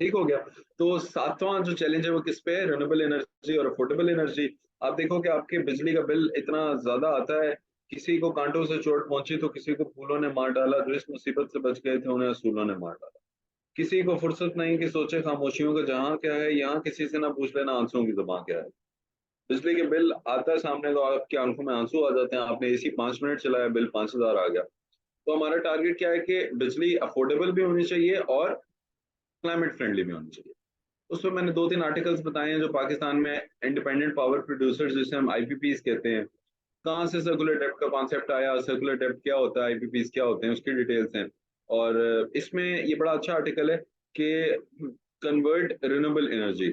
ठीक हो गया। तो सातवां जो चैलेंज है वो किस पे है, रिन्यूएबल एनर्जी और अफोर्डेबल एनर्जी। आप देखो कि आपके बिजली का बिल इतना ज्यादा आता है, किसी को कांटों से चोट पहुंची तो किसी को फूलों ने मार डाला, जो इस मुसीबत से बच गए थे उन्हें असूलों ने मार डाला। किसी को फुर्सत नहीं कि सोचे खामोशियों का जहां क्या है, यहाँ किसी से ना पूछ लेना आंसुओं की जुबान क्या है। बिजली के बिल आता है सामने तो आपकी आंखों में आंसू आ जाते हैं। आपने AC 5 मिनट चलाया, बिल 5,000 आ गया। तो हमारा टारगेट क्या है कि बिजली अफोर्डेबल भी होनी चाहिए और क्लाइमेट फ्रेंडली भी होनी चाहिए। उसमें मैंने 2-3 आर्टिकल्स बताए हैं जो पाकिस्तान में इंडिपेंडेंट पावर प्रोड्यूसर्स, जिसे हम IPPs कहते हैं, कहाँ से सर्कुलर डेप्थ का कॉन्सेप्ट आया, सर्कुलर डेप्थ क्या होता है, IPPs क्या होते हैं, उसकी डिटेल्स हैं। और इसमें ये बड़ा अच्छा आर्टिकल है कि कन्वर्ट रिन्यूएबल एनर्जी,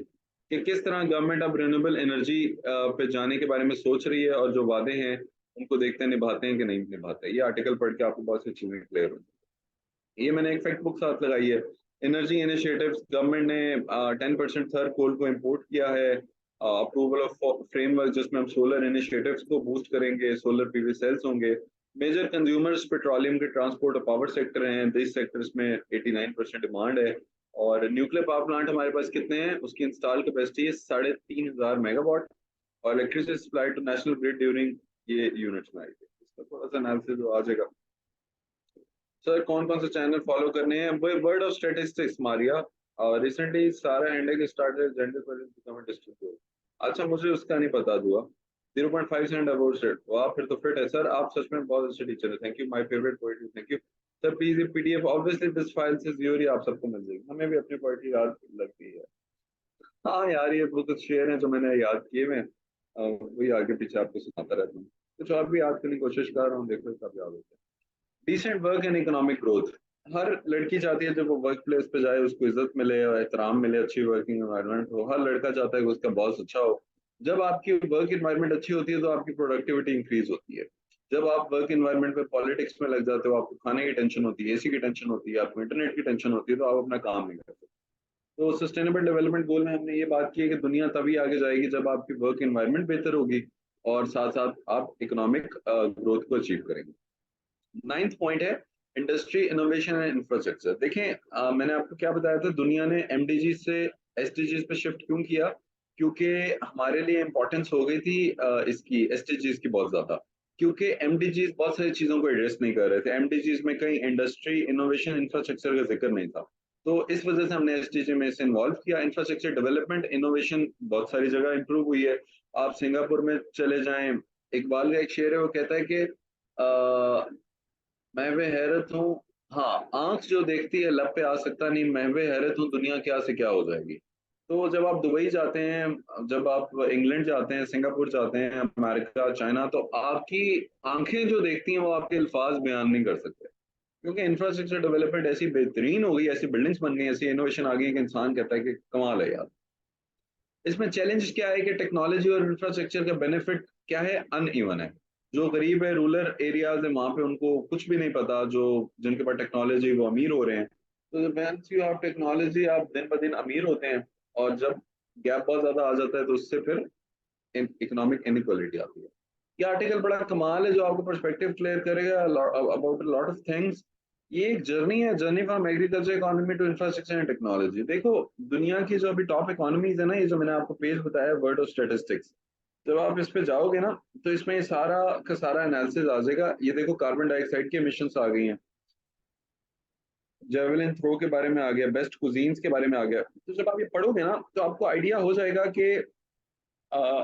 कि किस तरह गवर्नमेंट अब रिन्यूएबल एनर्जी पे जाने के बारे में सोच रही है, और जो वादे हैं उनको देखते हैं निभाते हैं कि नहीं निभाते। ये आर्टिकल पढ़ के आपको बहुत सी चीजें क्लियर हो। ये मैंने एक फैक्ट बुक साथ लगाई है। एनर्जी इनिशिएटिव्स, गवर्नमेंट ने 10% थर्ड कोल को इंपोर्ट किया है। अप्रूवल ऑफ फ्रेमवर्क, जिसमें हम सोलर इनिशिएटिव्स को बूस्ट करेंगे, सोलर PV सेल्स होंगे। मेजर कंज्यूमर्स पेट्रोलियम के ट्रांसपोर्ट और पावर सेक्टर हैं, दिस सेक्टर्स में 89% डिमांड है। और न्यूक्लियर पावर प्लांट हमारे पास कितने हैं, उसकी इंस्टॉल कैपेसिटी है 3,500 मेगावाट। और electricity supply to national grid during, ये यूनिट्स में आएगी। इसका थोड़ा सा एनालिसिस आ जाएगा। सर कौन कौन से चैनल फॉलो करने हैं, वर्ड ऑफ स्टैटिस्टिक्स मारिया। और रिसेंटली सारा हैंडल स्टार्टेड जेंडर पर बिकम अ डिस्ट्रिक्ट बोर्ड। अच्छा मुझे उसका नहीं पता दुआ। 0.5 सेंट अबाउट सेट, वाह फिर तो फिट है सर, आप सच में बहुत अच्छे टीचर है, thank you, my favourite poetry, thank you sir. Please ये PDF obviously this file is your, आप सबको मिल जाएगी, हमें भी अपनी पोएट्री याद लगती है। हाँ यार ये वो कुछ शेर हैं जो मैंने याद किए, मैं वही आगे पीछे आपको सुनाता रहता हूँ। कुछ और भी याद करने की कोशिश कर रहा हूँ, देखो कब याद होता है। Decent work and economic growth, हर लड़की चाहती है जब वो वर्क प्लेस पे जाए उसको इज्जत मिले और एहतराम मिले, अच्छी वर्किंग एनवायरनमेंट हो। हर लड़का चाहता है कि उसका बॉस अच्छा हो। जब आपकी वर्क एनवायरनमेंट अच्छी होती है तो आपकी प्रोडक्टिविटी इंक्रीज होती है। जब आप वर्क एनवायरनमेंट में पॉलिटिक्स में लग जाते हो, आपको खाने की टेंशन होती है, AC की टेंशन होती है, आपको इंटरनेट की टेंशन होती है, तो आप अपना काम नहीं करते। तो सस्टेनेबल डेवलपमेंट गोल में हमने ये बात की है कि दुनिया तभी आगे जाएगी जब आपकी वर्क एनवायरनमेंट बेहतर होगी और साथ साथ आप इकोनॉमिक ग्रोथ को अचीव करेंगे। नाइन्थ पॉइंट है इंडस्ट्री इनोवेशन एंड इंफ्रास्ट्रक्चर। देखें मैंने आपको क्या बताया था, दुनिया ने MDG से SDGs पे शिफ्ट क्यों किया, क्योंकि हमारे लिए इंपॉर्टेंस हो गई थी इसकी SDGs की बहुत ज्यादा। क्योंकि MDGs बहुत सारी चीजों को एड्रेस नहीं कर रहे थे, MDGs में कहीं इंडस्ट्री इनोवेशन इंफ्रास्ट्रक्चर का जिक्र नहीं था। तो इस वजह से हमने SDG में इसे इन्वॉल्व किया। इंफ्रास्ट्रक्चर डेवलपमेंट इनोवेशन बहुत सारी जगह इंप्रूव हुई है। आप सिंगापुर में चले जाएं, इकबाल का एक शेर है, वो कहता है कि मैं वे हैरत हूँ, हाँ आंख जो देखती है लब पे आ सकता नहीं, मैं वे हैरत हूँ दुनिया क्या से क्या हो जाएगी। तो जब आप दुबई जाते हैं, जब आप इंग्लैंड जाते हैं, सिंगापुर जाते हैं, अमेरिका, चाइना, तो आपकी आंखें जो देखती हैं वो आपके अल्फाज बयान नहीं कर सकते। क्योंकि इंफ्रास्ट्रक्चर डेवलपमेंट ऐसी बेहतरीन हो गई, ऐसी बिल्डिंग्स बन गई, ऐसी इनोवेशन आ गई कि इंसान कहता है कि कमाल है यार। इसमें चैलेंज क्या है कि टेक्नोलॉजी और इंफ्रास्ट्रक्चर का बेनिफिट क्या है, अनइवन है। जो गरीब है, रूरल एरियाज है, वहां पे उनको कुछ भी नहीं पता, जो जिनके पास टेक्नोलॉजी वो अमीर हो रहे हैं। तो वैंस यू हैव टेक्नोलॉजी, आप दिन ब दिन अमीर होते हैं। और जब गैप बहुत ज्यादा आ जाता है तो उससे फिर इकोनॉमिक इनइक्वालिटी आती है। ये आर्टिकल बड़ा कमाल है, जो आपको पर्सपेक्टिव क्लियर करेगा अबाउट लॉट ऑफ थिंग्स। ये एक जर्नी है, journey from agriculture economy to infrastructure and technology. देखो, दुनिया की जो अभी टॉप इकोनॉमीज है ना, ये जो मैंने आपको पेज बताया वर्ड ऑफ स्टेटिस्टिक्स, जब आप इस पे जाओगे ना, तो इसमें ये सारा का सारा एनालिसिस आ जाएगा। ये देखो, कार्बन डाइऑक्साइड की एमिशंस आ गई हैं, जेवलिन थ्रो के बारे में आ गया, बेस्ट कुजीन्स के बारे में आ गया। तो जब आप ये पढ़ोगे ना, तो आपको आइडिया हो जाएगा कि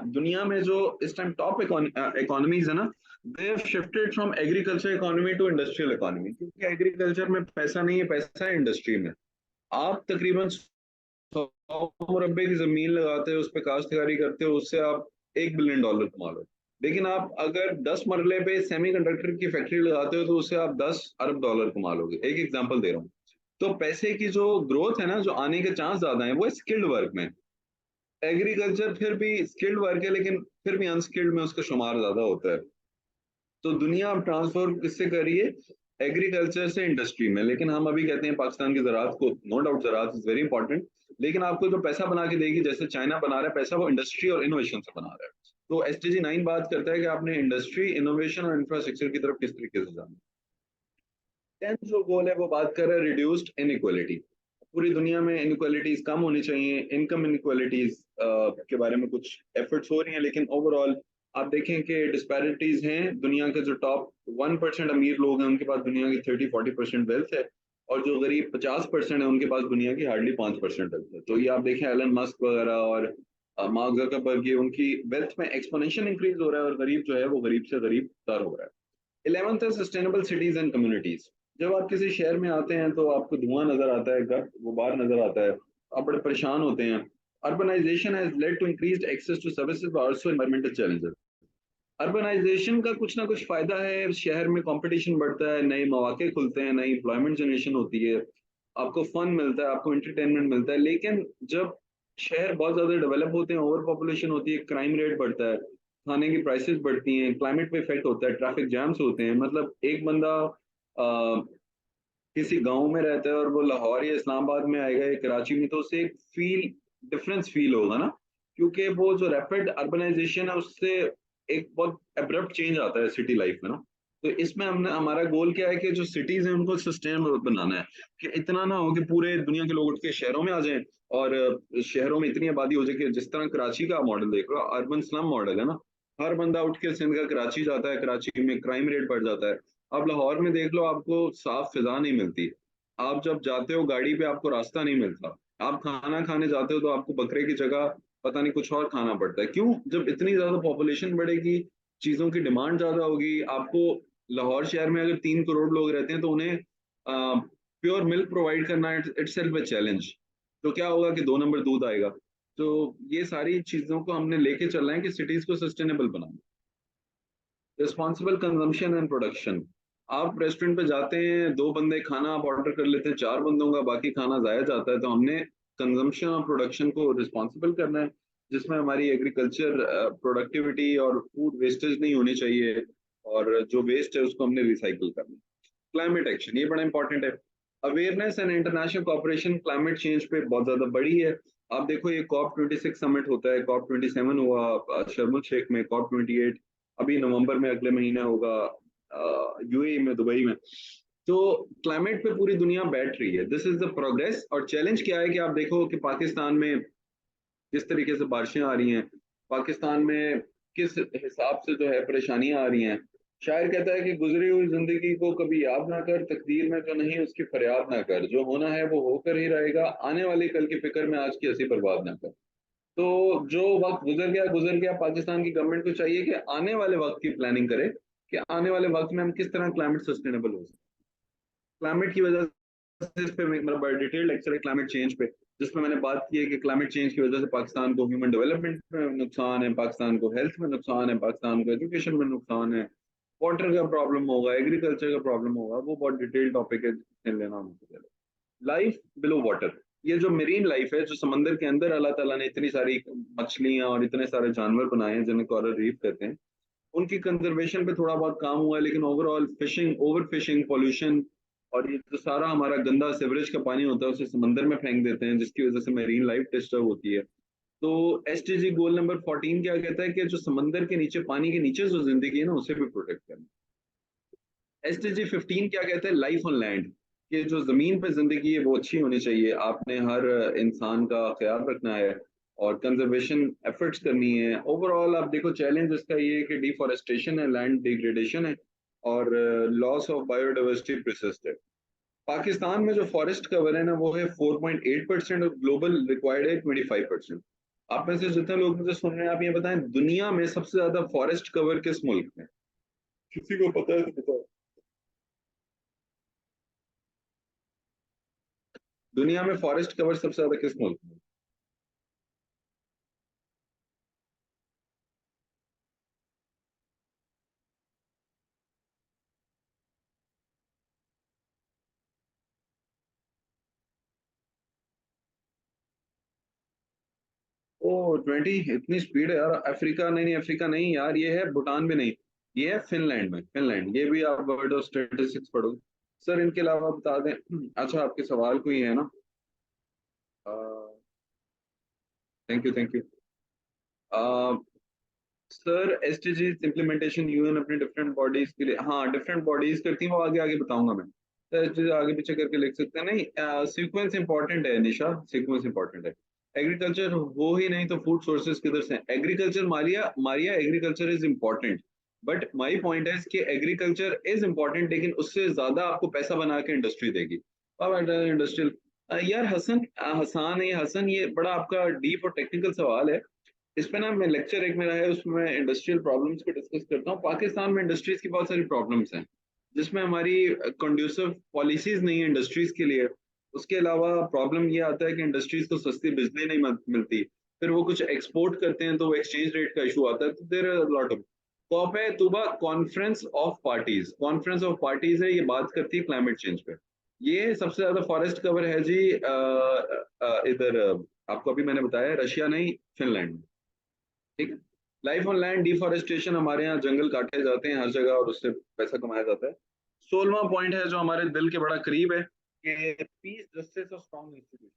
दुनिया में जो इस टाइम टॉप इकोनॉमीज है ना, they have shifted from agriculture economy to industrial economy. क्योंकि एग्रीकल्चर में पैसा नहीं है, पैसा है इंडस्ट्री में। आप तकरीबन 100 मुरब्बे की जमीन लगाते हो, उस पर काश्तकारी करते हो, उससे आप $1 बिलियन कमा लो। लेकिन आप अगर 10 मरले पे सेमीकंडक्टर की फैक्ट्री लगाते हो, तो उससे आप $10 अरब कमा लोगे। एक एग्जांपल दे रहा हूँ। तो पैसे की जो ग्रोथ है ना, जो आने के चांस ज्यादा है, वो स्किल्ड वर्क में। एग्रीकल्चर फिर भी स्किल्ड वर्क है, लेकिन फिर भी अनस्किल्ड में उसका शुमार ज्यादा होता है। तो दुनिया अब ट्रांसफर किससे कर रही है? एग्रीकल्चर से इंडस्ट्री में। लेकिन हम अभी कहते हैं पाकिस्तान की ज़राअत को, नो डाउट ज़राअत इज वेरी इंपॉर्टेंट, लेकिन आपको जो पैसा बना के देगी, जैसे चाइना बना रहा है पैसा, वो इंडस्ट्री और इनोवेशन से बना रहा है। तो SDG 9 बात करता है कि आपने इंडस्ट्री, इनोवेशन और इंफ्रास्ट्रक्चर की तरफ किस तरीके से जाना। 10th जो गोल है वो बात कर रहा है रिड्यूस्ड इनइक्वालिटी। पूरी दुनिया में इनइक्वालिटीज कम होनी चाहिए। इनकम इनइक्वालिटीज के बारे में कुछ एफर्ट्स हो रही हैं, लेकिन ओवरऑल आप देखें कि डिस्पैरिटीज हैं। दुनिया के जो टॉप 1% अमीर लोग हैं, उनके पास दुनिया की 30-40% वेल्थ है। और जो गरीब 50% है, उनके पास दुनिया की हार्डली 5% वेल्थ है। तो ये आप देखें, एलन मस्क वगैरह और मार्क जकरबर्ग, ये उनकी वेल्थ में एक्सपोनेंशियल इंक्रीज हो रहा है, और गरीब जो है वो गरीब से गरीब तर हो रहा है। 11th है सस्टेनेबल सिटीज एंड कम्युनिटीज। जब आप किसी शहर में आते हैं तो आपको धुआं नजर आता है, गर्द गुबार नजर आता है, आप बड़े परेशान होते हैं। Urbanization has led to increased access to services but also environmental challenges. Urbanization का कुछ ना कुछ फायदा है, शहर में कंपटीशन बढ़ता है, नए मौके खुलते हैं, नई एम्प्लॉयमेंट जनरेशन होती है, आपको फन मिलता है, आपको एंटरटेनमेंट मिलता है। लेकिन जब शहर बहुत ज्यादा डेवलप होते हैं, ओवर पॉपुलेशन होती है, क्राइम रेट बढ़ता है, खाने की प्राइसेस बढ़ती हैं, क्लाइमेट पे इफेक्ट होता है, ट्रैफिक जैम्स होते हैं। मतलब एक बंदा किसी गांव में रहता है और वो लाहौर या इस्लामाबाद में आएगा या कराची में, तो उसे एक फील डिफरेंस फील होगा ना। क्योंकि वो जो रैपिड अर्बनाइजेशन है, उससे एक बहुत एब्रप्ट चेंज आता है सिटी लाइफ में ना। तो इसमें हमने, हमारा गोल क्या है कि जो सिटीज हैं उनको सस्टेनेबल बनाना है। कि इतना ना हो कि पूरे दुनिया के लोग उठ के शहरों में आ जाएं, और शहरों में इतनी आबादी हो जाए कि जिस तरह कराची का मॉडल देख लो, अर्बन स्लम मॉडल है ना। हर बंदा उठ के सिंध का कराची जाता है, कराची में क्राइम रेट बढ़ जाता है। अब लाहौर में देख लो, आपको साफ फिजा नहीं मिलती। आप जब जाते हो गाड़ी पे, आपको रास्ता नहीं मिलता। आप खाना खाने जाते हो तो आपको बकरे की जगह पता नहीं कुछ और खाना पड़ता है। क्यों? जब इतनी ज्यादा पॉपुलेशन बढ़ेगी, चीजों की डिमांड ज्यादा होगी। आपको लाहौर शहर में अगर 3 करोड़ लोग रहते हैं, तो उन्हें प्योर मिल्क प्रोवाइड करना इट सेल्फ ए चैलेंज। तो क्या होगा कि 2 नंबर दूध आएगा। तो ये सारी चीजों को हमने लेके चलना है कि सिटीज को sustainable banana. Responsible consumption and production. आप रेस्टोरेंट पे जाते हैं, 2 बंदे खाना आप ऑर्डर कर लेते हैं, 4 बंदों का बाकी खाना जाया जाता है। तो हमने कंजम्पशन और प्रोडक्शन को रिस्पॉन्सिबल करना है, जिसमें हमारी एग्रीकल्चर प्रोडक्टिविटी और फूड वेस्टेज नहीं होनी चाहिए। और जो वेस्ट है उसको हमने रिसाइकिल करना है। क्लाइमेट एक्शन, ये बड़ा इंपॉर्टेंट है। Awareness and international cooperation climate change पे बहुत ज्यादा बड़ी है। आप देखो, ये COP26 समिट होता है, COP27 हुआ शर्म शेख में, COP28 अभी नवंबर में अगले महीने होगा UAE में, दुबई में। तो क्लाइमेट पे पूरी दुनिया बैठ रही है। This is the progress. और चैलेंज क्या है कि आप देखो कि पाकिस्तान में किस तरीके से बारिशें आ रही हैं, पाकिस्तान में किस हिसाब से जो है परेशानियां आ रही हैं। शायर कहता है कि गुजरी हुई जिंदगी को कभी याद ना कर, तकदीर में जो नहीं उसकी फरियाद ना कर, जो होना है वो होकर ही रहेगा, आने वाली कल की फिक्र में आज की हंसी बर्बाद ना कर। तो जो वक्त गुजर गया गुजर गया। पाकिस्तान की गवर्नमेंट को चाहिए कि आने वाले वक्त की प्लानिंग करे, कि आने वाले वक्त में हम किस तरह क्लाइमेट सस्टेनेबल हो सकते। क्लाइमेट की वजह से, इस पे मेरा बड़ा डिटेल लेक्चर है क्लाइमेट चेंज पे, जिसमें मैंने बात की है कि क्लाइमेट चेंज की वजह से पाकिस्तान को ह्यूमन डेवलपमेंट में नुकसान है, पाकिस्तान को हेल्थ में नुकसान है, पाकिस्तान को एजुकेशन में नुकसान है, वाटर का प्रॉब्लम होगा, एग्रीकल्चर का प्रॉब्लम होगा। वो बहुत डिटेल टॉपिक है, जिसमें लेना मुझे। लाइफ बिलो वाटर, ये जो मेरीन लाइफ है, जो समंदर के अंदर अल्लाह ताला ने इतनी सारी मछलियां और इतने सारे जानवर बनाए हैं, जिन्हें कोरल रीफ कहते हैं, उनकी कंजर्वेशन पे थोड़ा बहुत काम हुआ है, लेकिन overall fishing, over fishing, pollution और ये जो सारा हमारा गंदा सीवरेज का पानी होता है उसे समंदर में फेंक देते हैं, जिसकी वजह से मेरीन लाइफ डिस्टर्ब होती है। तो एसटीजी गोल नंबर 14 क्या कहता है कि जो समंदर के नीचे, पानी के नीचे जो जिंदगी है ना, उसे भी प्रोटेक्ट करना। एसटीजी 15 क्या कहता है, लाइफ ऑन लैंड, कि जो जमीन पे जिंदगी है वो अच्छी होनी चाहिए, आपने हर इंसान का ख्याल रखना है और कंजर्वेशन एफर्ट्स करनी है। ओवरऑल आप देखो चैलेंज इसका ये है कि डिफॉरेस्टेशन है, लैंड डिग्रेडेशन है और लॉस ऑफ बायोडाइवर्सिटी परसिस्ट है। पाकिस्तान में जो फॉरेस्ट कवर है ना वो है 4.8% और ग्लोबल रिक्वायर्ड है 25%। आप में से जितने लोग मुझे सुन रहे हैं, आप ये बताएं दुनिया में सबसे ज्यादा फॉरेस्ट कवर किस मुल्क में? किसी को पता है तो बताओ। दुनिया में फॉरेस्ट कवर सबसे ज्यादा किस मुल्क में? ओ 20, इतनी स्पीड है यार। अफ्रीका नहीं, नहीं अफ्रीका नहीं यार, ये है भूटान भी नहीं, ये है फिनलैंड में, फिनलैंड। ये भी आप वर्ड ऑफ स्टेटिस्टिक्स पढ़ो। सर इनके अलावा बता दें, अच्छा आपके सवाल कोई है ना? Thank you, thank you. Sir SDG implementation UN अपने डिफरेंट बॉडीज के लिए, हाँ डिफरेंट बॉडीज करती हैं वो, आगे आगे बताऊंगा मैं। तो एसडीजी आगे पीछे करके लिख सकते हैं, नहीं सीक्वेंस इंपॉर्टेंट है निशा, सीक्वेंस इंपॉर्टेंट है। एग्रीकल्चर हो ही नहीं तो फूड सोर्सेज किधर से? Agriculture, Maria Maria agriculture is important, but my point है कि एग्रीकल्चर इज इम्पोर्टेंट लेकिन उससे ज्यादा आपको पैसा बना के इंडस्ट्री देगी। अब इंडस्ट्रियल, यार हसन, हसान है हसन, ये बड़ा आपका डीप और टेक्निकल सवाल है। इस पे ना मैं लेक्चर एक मेरा है उसमें इंडस्ट्रियल प्रॉब्लम्स को डिस्कस करता हूँ। पाकिस्तान में इंडस्ट्रीज की बहुत सारी प्रॉब्लम्स हैं जिसमें हमारी कंड्यूसिव पॉलिसीज नहीं है इंडस्ट्रीज के लिए। उसके अलावा प्रॉब्लम ये आता है कि इंडस्ट्रीज को सस्ती बिजली नहीं मिलती, फिर वो कुछ एक्सपोर्ट करते हैं तो वो एक्सचेंज रेट का इशू आता है, तो there are lot of. COP है तुबा, conference of parties, conference of parties है, ये बात करती है क्लाइमेट चेंज पे। ये सबसे ज्यादा फॉरेस्ट कवर है जी इधर आपको अभी मैंने बताया रशिया नहीं, फिनलैंड। ठीक है। लाइफ ऑन लैंड डिफॉरेस्टेशन, हमारे यहाँ जंगल काटे जाते हैं हर जगह और उससे पैसा कमाया जाता है। 16वां पॉइंट है जो हमारे दिल के बड़ा करीब है कि पीस, जस्टिस और स्ट्रॉन्ग इंस्टीट्यूशन,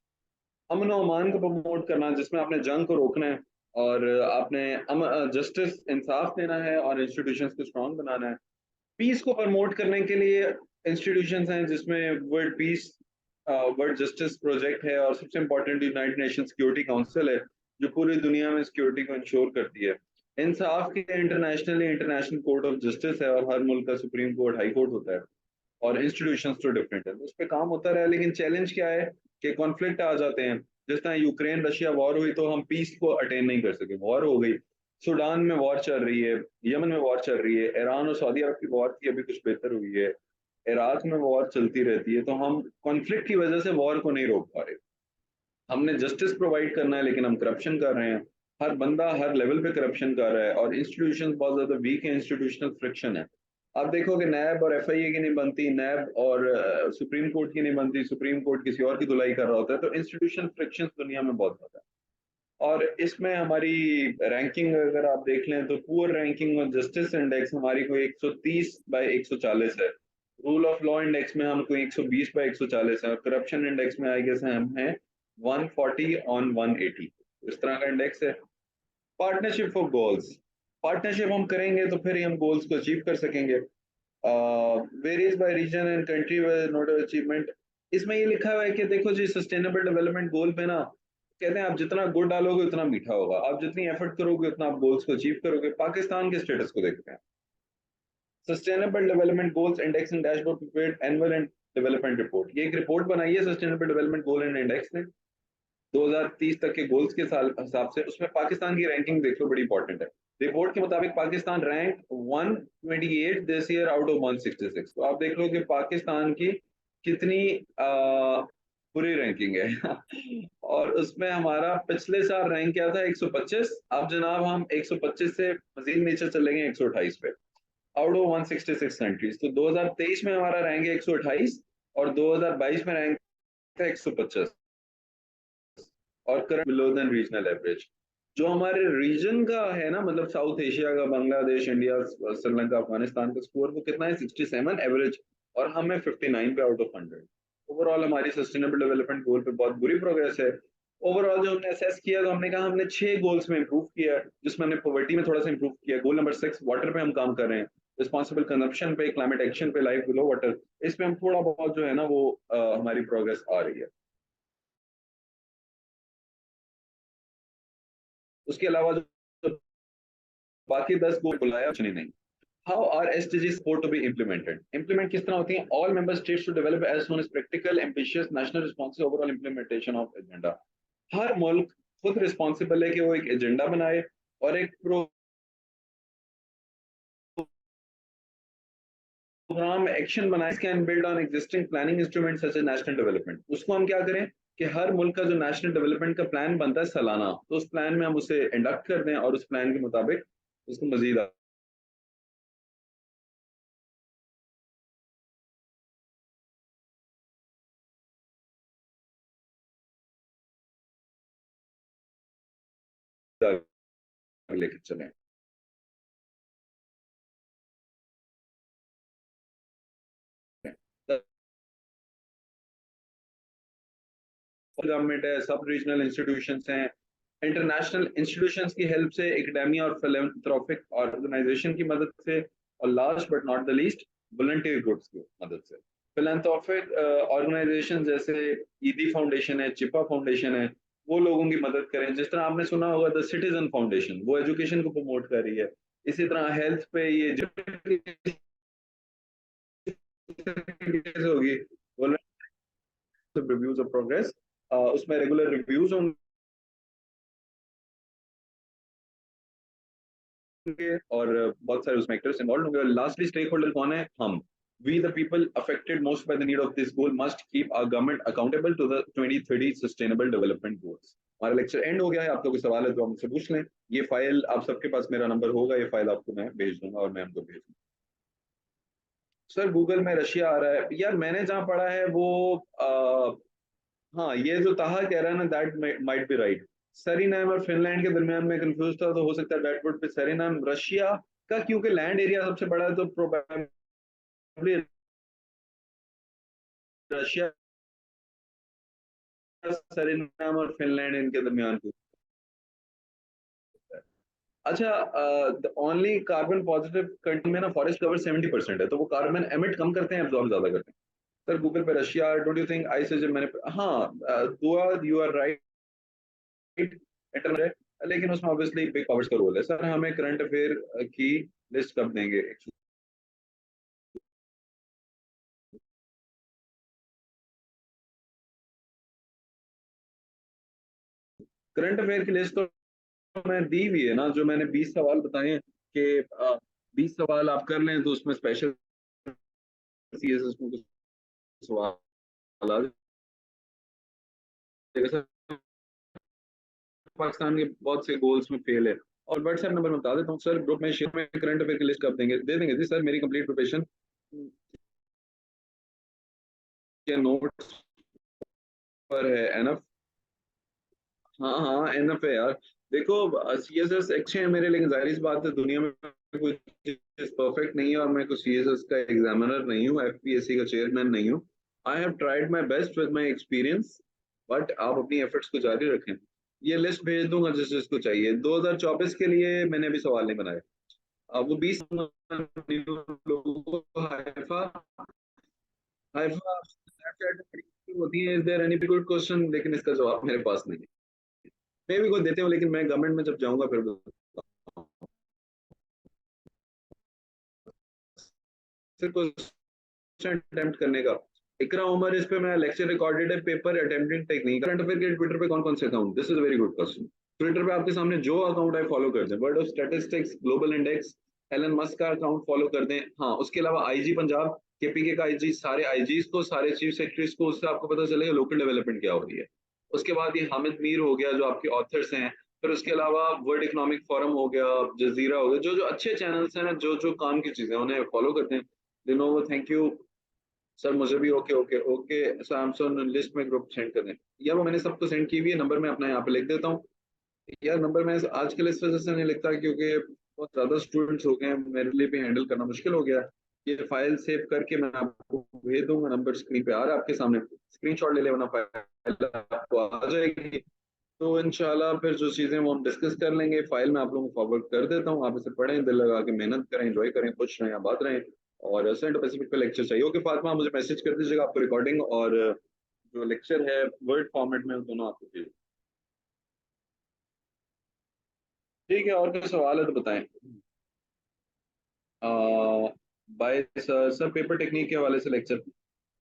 अमन और अमान को प्रमोट करना, जिसमें आपने जंग को रोकना है और आपने जस्टिस, इंसाफ देना है और इंस्टीट्यूशंस को स्ट्रॉन्ग बनाना है। पीस को प्रमोट करने के लिए इंस्टीट्यूशंस हैं जिसमें world peace, world justice project है और सबसे important United nation security council है जो पूरी दुनिया में सिक्योरिटी को इंश्योर करती है। इंसाफ के internationally international court of justice है और हर मुल्क का सुप्रीम कोर्ट, हाई कोर्ट होता है और इंस्टीट्यूशंस तो डिफरेंट है, तो उस पर काम होता रहा। लेकिन चैलेंज क्या है कि कॉन्फ्लिक्ट आ जाते हैं। जिस तरह यूक्रेन रशिया वॉर हुई तो हम पीस को अटेन नहीं कर सके, वॉर हो गई। सूडान में वॉर चल रही है, यमन में वॉर चल रही है, ईरान और सऊदी अरब की वॉर की अभी कुछ बेहतर हुई है, इराक में वॉर चलती रहती है, तो हम कॉन्फ्लिक्ट की वजह से वॉर को नहीं रोक पा रहे। हमने जस्टिस प्रोवाइड करना है लेकिन हम करप्शन कर रहे हैं, हर बंदा हर लेवल पे करप्शन कर रहा है और इंस्टीट्यूशन बहुत ज्यादा वीक है, इंस्टीट्यूशनल फ्रिक्शन है। आप देखोगे नैब और एफआईए की नहीं बनती, नैब और सुप्रीम कोर्ट की नहीं बनती, सुप्रीम कोर्ट किसी और की धुलाई कर रहा होता है, तो इंस्टीट्यूशन फ्रिक्शन दुनिया में बहुत ज्यादा है। और इसमें हमारी रैंकिंग अगर आप देख लें तो पुअर रैंकिंग और जस्टिस इंडेक्स हमारी कोई 130 बाय 140 है। रूल ऑफ लॉ इंडेक्स में हम कोई 120 बाय 140 है और करप्शन इंडेक्स में आई गेस हम हैं 140 ऑन 180, इस तरह का इंडेक्स है। पार्टनरशिप फॉर गोल्स, पार्टनरशिप हम करेंगे तो फिर ही हम गोल्स को अचीव कर सकेंगे। Varies by region and country note achievement, इसमें ये लिखा हुआ है कि देखो जी सस्टेनेबल डेवलपमेंट गोल पे ना कहते हैं आप जितना गुड़ डालोगे उतना मीठा होगा, आप जितनी एफर्ट करोगे उतना आप गोल्स को अचीव करोगे। पाकिस्तान के स्टेटस को देखते हैं। Sustainable development goals index and dashboard prepared annual and development report, ये एक रिपोर्ट बनाई है sustainable development goal and index ने 2030 तक के गोल्स के साल हिसाब से। उसमें पाकिस्तान की रैंकिंग देखो बड़ी इंपॉर्टेंट है। रिपोर्ट के मुताबिक Pakistan rank 128 this year out of 166, तो आप देख लो कि पाकिस्तान की कितनी बुरी रैंकिंग है और उसमें हमारा पिछले साल रैंक क्या था, 125। अब जनाब हम 125 से मजीद नीचे चलेंगे 128 पे, आउट ऑफ 166 कंट्रीज। तो 2023 में हमारा रैंक है 128 और 2022 में रैंक था 125 और current below than regional average. जो हमारे रीजन का है ना, मतलब साउथ एशिया का, बांग्लादेश, इंडिया, श्रीलंका, अफगानिस्तान का स्कोर वो कितना है, 67 एवरेज, और हमें 59 पे आउट ऑफ 100। ओवरऑल हमारी सस्टेनेबल डेवलपमेंट गोल पे बहुत बुरी प्रोग्रेस है। ओवरऑल जो हमने असेस किया, तो हमने कहा हमने 6 गोल्स में इंप्रूव किया है, जिसमें हमने पॉवर्टी में थोड़ा सा इंप्रूव किया। गोल नंबर 6 वाटर पे हम काम कर रहे हैं, रिस्पॉन्सिबल कंजप्शन पे, क्लाइमेट एक्शन पे, लाइफ बिलो वाटर, इस पे हम थोड़ा बहुत जो है ना वो हमारी प्रोग्रेस आ रही है। उसके अलावा जो बाकी 10 गोल बुलाया कुछ नहीं। How are SDGs supposed to be implemented? Implement किस तरह होती हैं? All member states should develop as soon as practical, ambitious, national responsive overall implementation of agenda. हर मुल्क खुद रिस्पॉन्सिबल है कि वो एक एजेंडा बनाए और एक प्रोग्राम एक्शन बनाए, can build on existing planning instrument such as national development. उसको हम क्या करें कि हर मुल्क का जो नेशनल डेवलपमेंट का प्लान बनता है सालाना, तो उस प्लान में हम उसे इंडक्ट कर दें और उस प्लान के मुताबिक उसको मजीद लेके चलें। गवर्नमेंट है, सब रीजनल इंस्टीट्यूशंस हैं, इंटरनेशनल इंस्टीट्यूशंस की हेल्प से, एकेडमिया और फिलेंथ्रोपिक ऑर्गेनाइजेशन की मदद से, और last but not the least volunteer groups की मदद से। फिलेंथ्रोपिक ऑर्गेनाइजेशन जैसे ईदी फाउंडेशन है, चिपा फाउंडेशन है, वो लोगों की मदद करें। जिस तरह आपने सुना होगा द सिटीजन फाउंडेशन, वो एजुकेशन को प्रमोट कर रही है। इसी तरह हेल्थ पे ये जो होगी, रिव्यूज ऑफ प्रोग्रेस, उसमें रेगुलर रिव्यूज होंगे और बहुत सारे उसमें एक्टर्स इन्वॉल्व होंगे। और लास्टली स्टेक होल्डर कौन है? हम, we the people affected most by the need of this goal must keep our government accountable to the 2030 sustainable development goals. हमारा लेक्चर एंड हो गया है। आपका कोई सवाल है तो आप मुझसे पूछ लें। ये फाइल आप सबके पास, मेरा नंबर होगा, ये फाइल आपको मैं भेज दूंगा और मैं हमको भेज दूंगा। सर गूगल में रशिया आ रहा है यार, मैंने जहाँ पढ़ा है वो हाँ, ये जो ताहा कह रहा है ना, दैट माइट बी राइट। सरीनाम और फिनलैंड के दरमियान में कंफ्यूज था, तो हो सकता है दैट वुड बी सरीनाम। रशिया का क्योंकि लैंड एरिया सबसे बड़ा है, तो प्रोबेबली रशिया, सरीनाम और फिनलैंड इनके दरमियान कुछ है। अच्छा, the only carbon positive country में ना फॉरेस्ट कवर 70% है, तो वो कार्बन एमिट कम करते हैं, एब्जॉर्ब ज्यादा करते हैं। सर गूगल पे Russia, don't you think I से, जब मैंने, हाँ, दुआ, यू आर राइट, इंटरनेट है, लेकिन उसमें ऑब्वियसली बिग पावर्स का रोल है। सर हमें करंट अफेयर की लिस्ट कब देंगे? करंट अफेयर की लिस्ट तो मैं दी हुई है ना, जो मैंने 20 सवाल बताए हैं कि 20 सवाल आप कर लें, तो उसमें स्पेशल सीएसएस में कुछ सवाल आ जाएगा। सर पाकिस्तान के बहुत से गोल्स में फेल है। और व्हाट्सएप नंबर मैं बता देता हूँ सर, ग्रुप में शेयर में, करंट अफेयर की लिस्ट कब देंगे? दे देंगे जी सर, मेरी कंप्लीट प्रिपरेशन के नोट्स पर है एनफ। हाँ हाँ, एनफ है यार। देखो सीएसएस अच्छे हैं मेरे, लेकिन जाहिर सी बात है दुनिया में कोई चीज परफेक्ट नहीं है, और मैं कोई सीएसएस का एग्जामिनर नहीं हूँ, एफपीएससी का चेयरमैन नहीं हूँ। I have tried my best with my experience, but आप अपनी एफर्ट्स को जारी रखें। ये लिस्ट भेज दूंगा जिस जिसको चाहिए। 2024 के लिए मैंने अभी सवाल नहीं बनाया। अब वो 20 लोगों को हाइफा, हाइफा होती है, is there any good question, लेकिन इसका जवाब मेरे पास नहीं है। मैं भी कोई देते हूँ, लेकिन मैं गवर्नमेंट में जब जाऊंगा फिर बताऊंगा। सिर्फ क्वेश्चन अटेम्प्ट करने का। इकरा उमर, इस पे मेरा लेक्चर रिकॉर्डेड है, paper attempting technique. Current affair के ट्विटर पे कौन कौन से account? This is a very good question. Twitter पे आपके सामने जो अकाउंट है फॉलो कर दें, word of statistics, global index, Elon Musk का अकाउंट फॉलो कर दें। हाँ, उसके अलावा आईजी पंजाब, केपीके का आईजी, सारे आईजीज को, सारे चीफ सेक्रेटरीज को, उससे आपको पता चलेगा लोकल डेवलपमेंट क्या हो रही है। उसके बाद ये हामिद मीर हो गया जो आपके ऑथर्स हैं। फिर उसके अलावा वर्ल्ड इकोनॉमिक फोरम हो गया, जजीरा हो गया, जो जो अच्छे चैनल्स हैं ना, जो जो काम की चीजें, उन्हें फॉलो करते हैं। Lenovo, thank you sir. मुझे भी okay okay okay Samsung list में ग्रुप सेंड कर दें। या वो मैंने सबको सेंड की हुई है, नंबर मैं अपना यहाँ पे लिख देता हूँ। यार नंबर मैं आजकल इस वजह से नहीं लिखता क्योंकि बहुत ज्यादा स्टूडेंट्स हो गए हैं, मेरे लिए भी हैंडल करना मुश्किल हो गया है। ये फाइल सेव करके मैं आपको भेज दूंगा, नंबर स्क्रीन पे आ रहा है आपके सामने, स्क्रीनशॉट ले ले वरना फाइल आपको आ जाएगी। तो इंशाल्लाह फिर जो चीजें वो हम डिस्कस कर लेंगे, फाइल मैं आप लोगों को फॉरवर्ड कर देता हूँ, आप इसे पढ़ें, दिल लगा के मेहनत करें, एंजॉय करें, खुश रहें, आबाद रहें। और सेंट पैसिफिक का लेक्चर चाहिए ओके फातिमा, मुझे मैसेज कर दीजिएगा आपको रिकॉर्डिंग और जो लेक्चर है वर्ड फॉर्मेट में, वो दोनों आपको भेज। ठीक है, और कोई सवाल है तो बताएं। Bye sir, sir paper technique के हवाले से लेक्चर।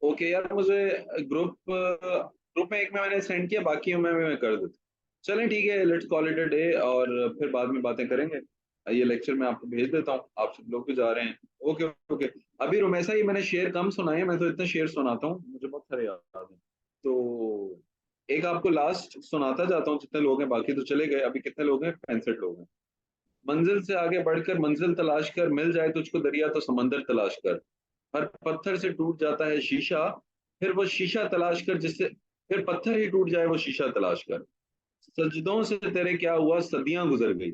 ओके यार, मुझे ग्रुप ग्रुप में एक में मैंने सेंड किया, बाकी में मैं कर देता। चलें ठीक है, let's call it a day, और फिर बाद में बातें करेंगे। ये लेक्चर मैं आपको भेज देता हूँ, आप सब लोग भी जा रहे हैं। Okay okay. अभी रुमैसा ही मैंने शेर कम सुनाए हैं, मैं तो इतने शेर सुनाता हूँ, मुझे बहुत सारे याद हैं। तो एक आपको लास्ट सुनाता जाता हूँ, जितने लोग हैं, बाकी तो चले गए। अभी कितने लोग हैं? 65 लोग हैं। मंजिल से आगे बढ़कर मंजिल तलाश कर, मिल जाए तुझको दरिया तो समंदर तलाश कर। हर पत्थर से टूट जाता है शीशा, फिर वो शीशा तलाश कर जिससे, फिर पत्थर ही टूट जाए वो शीशा तलाश कर। सजदों से तेरे क्या हुआ सदियां गुजर गई,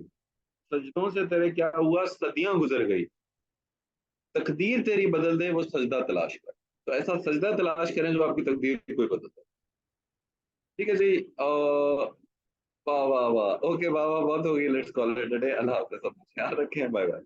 सजदों से तेरे क्या हुआ सदियां गुजर गई, तकदीर तेरी बदल दे वो सजदा तलाश कर। तो ऐसा सजदा तलाश करें जो आपकी तकदीर को बदल दे। ठीक है जी। वाह वाह वाह, ओके वाह वाह, बहुत हो गई, let's call it a day. अल्लाह हाफिज़, अपना ख्याल रखें, बाय बाय।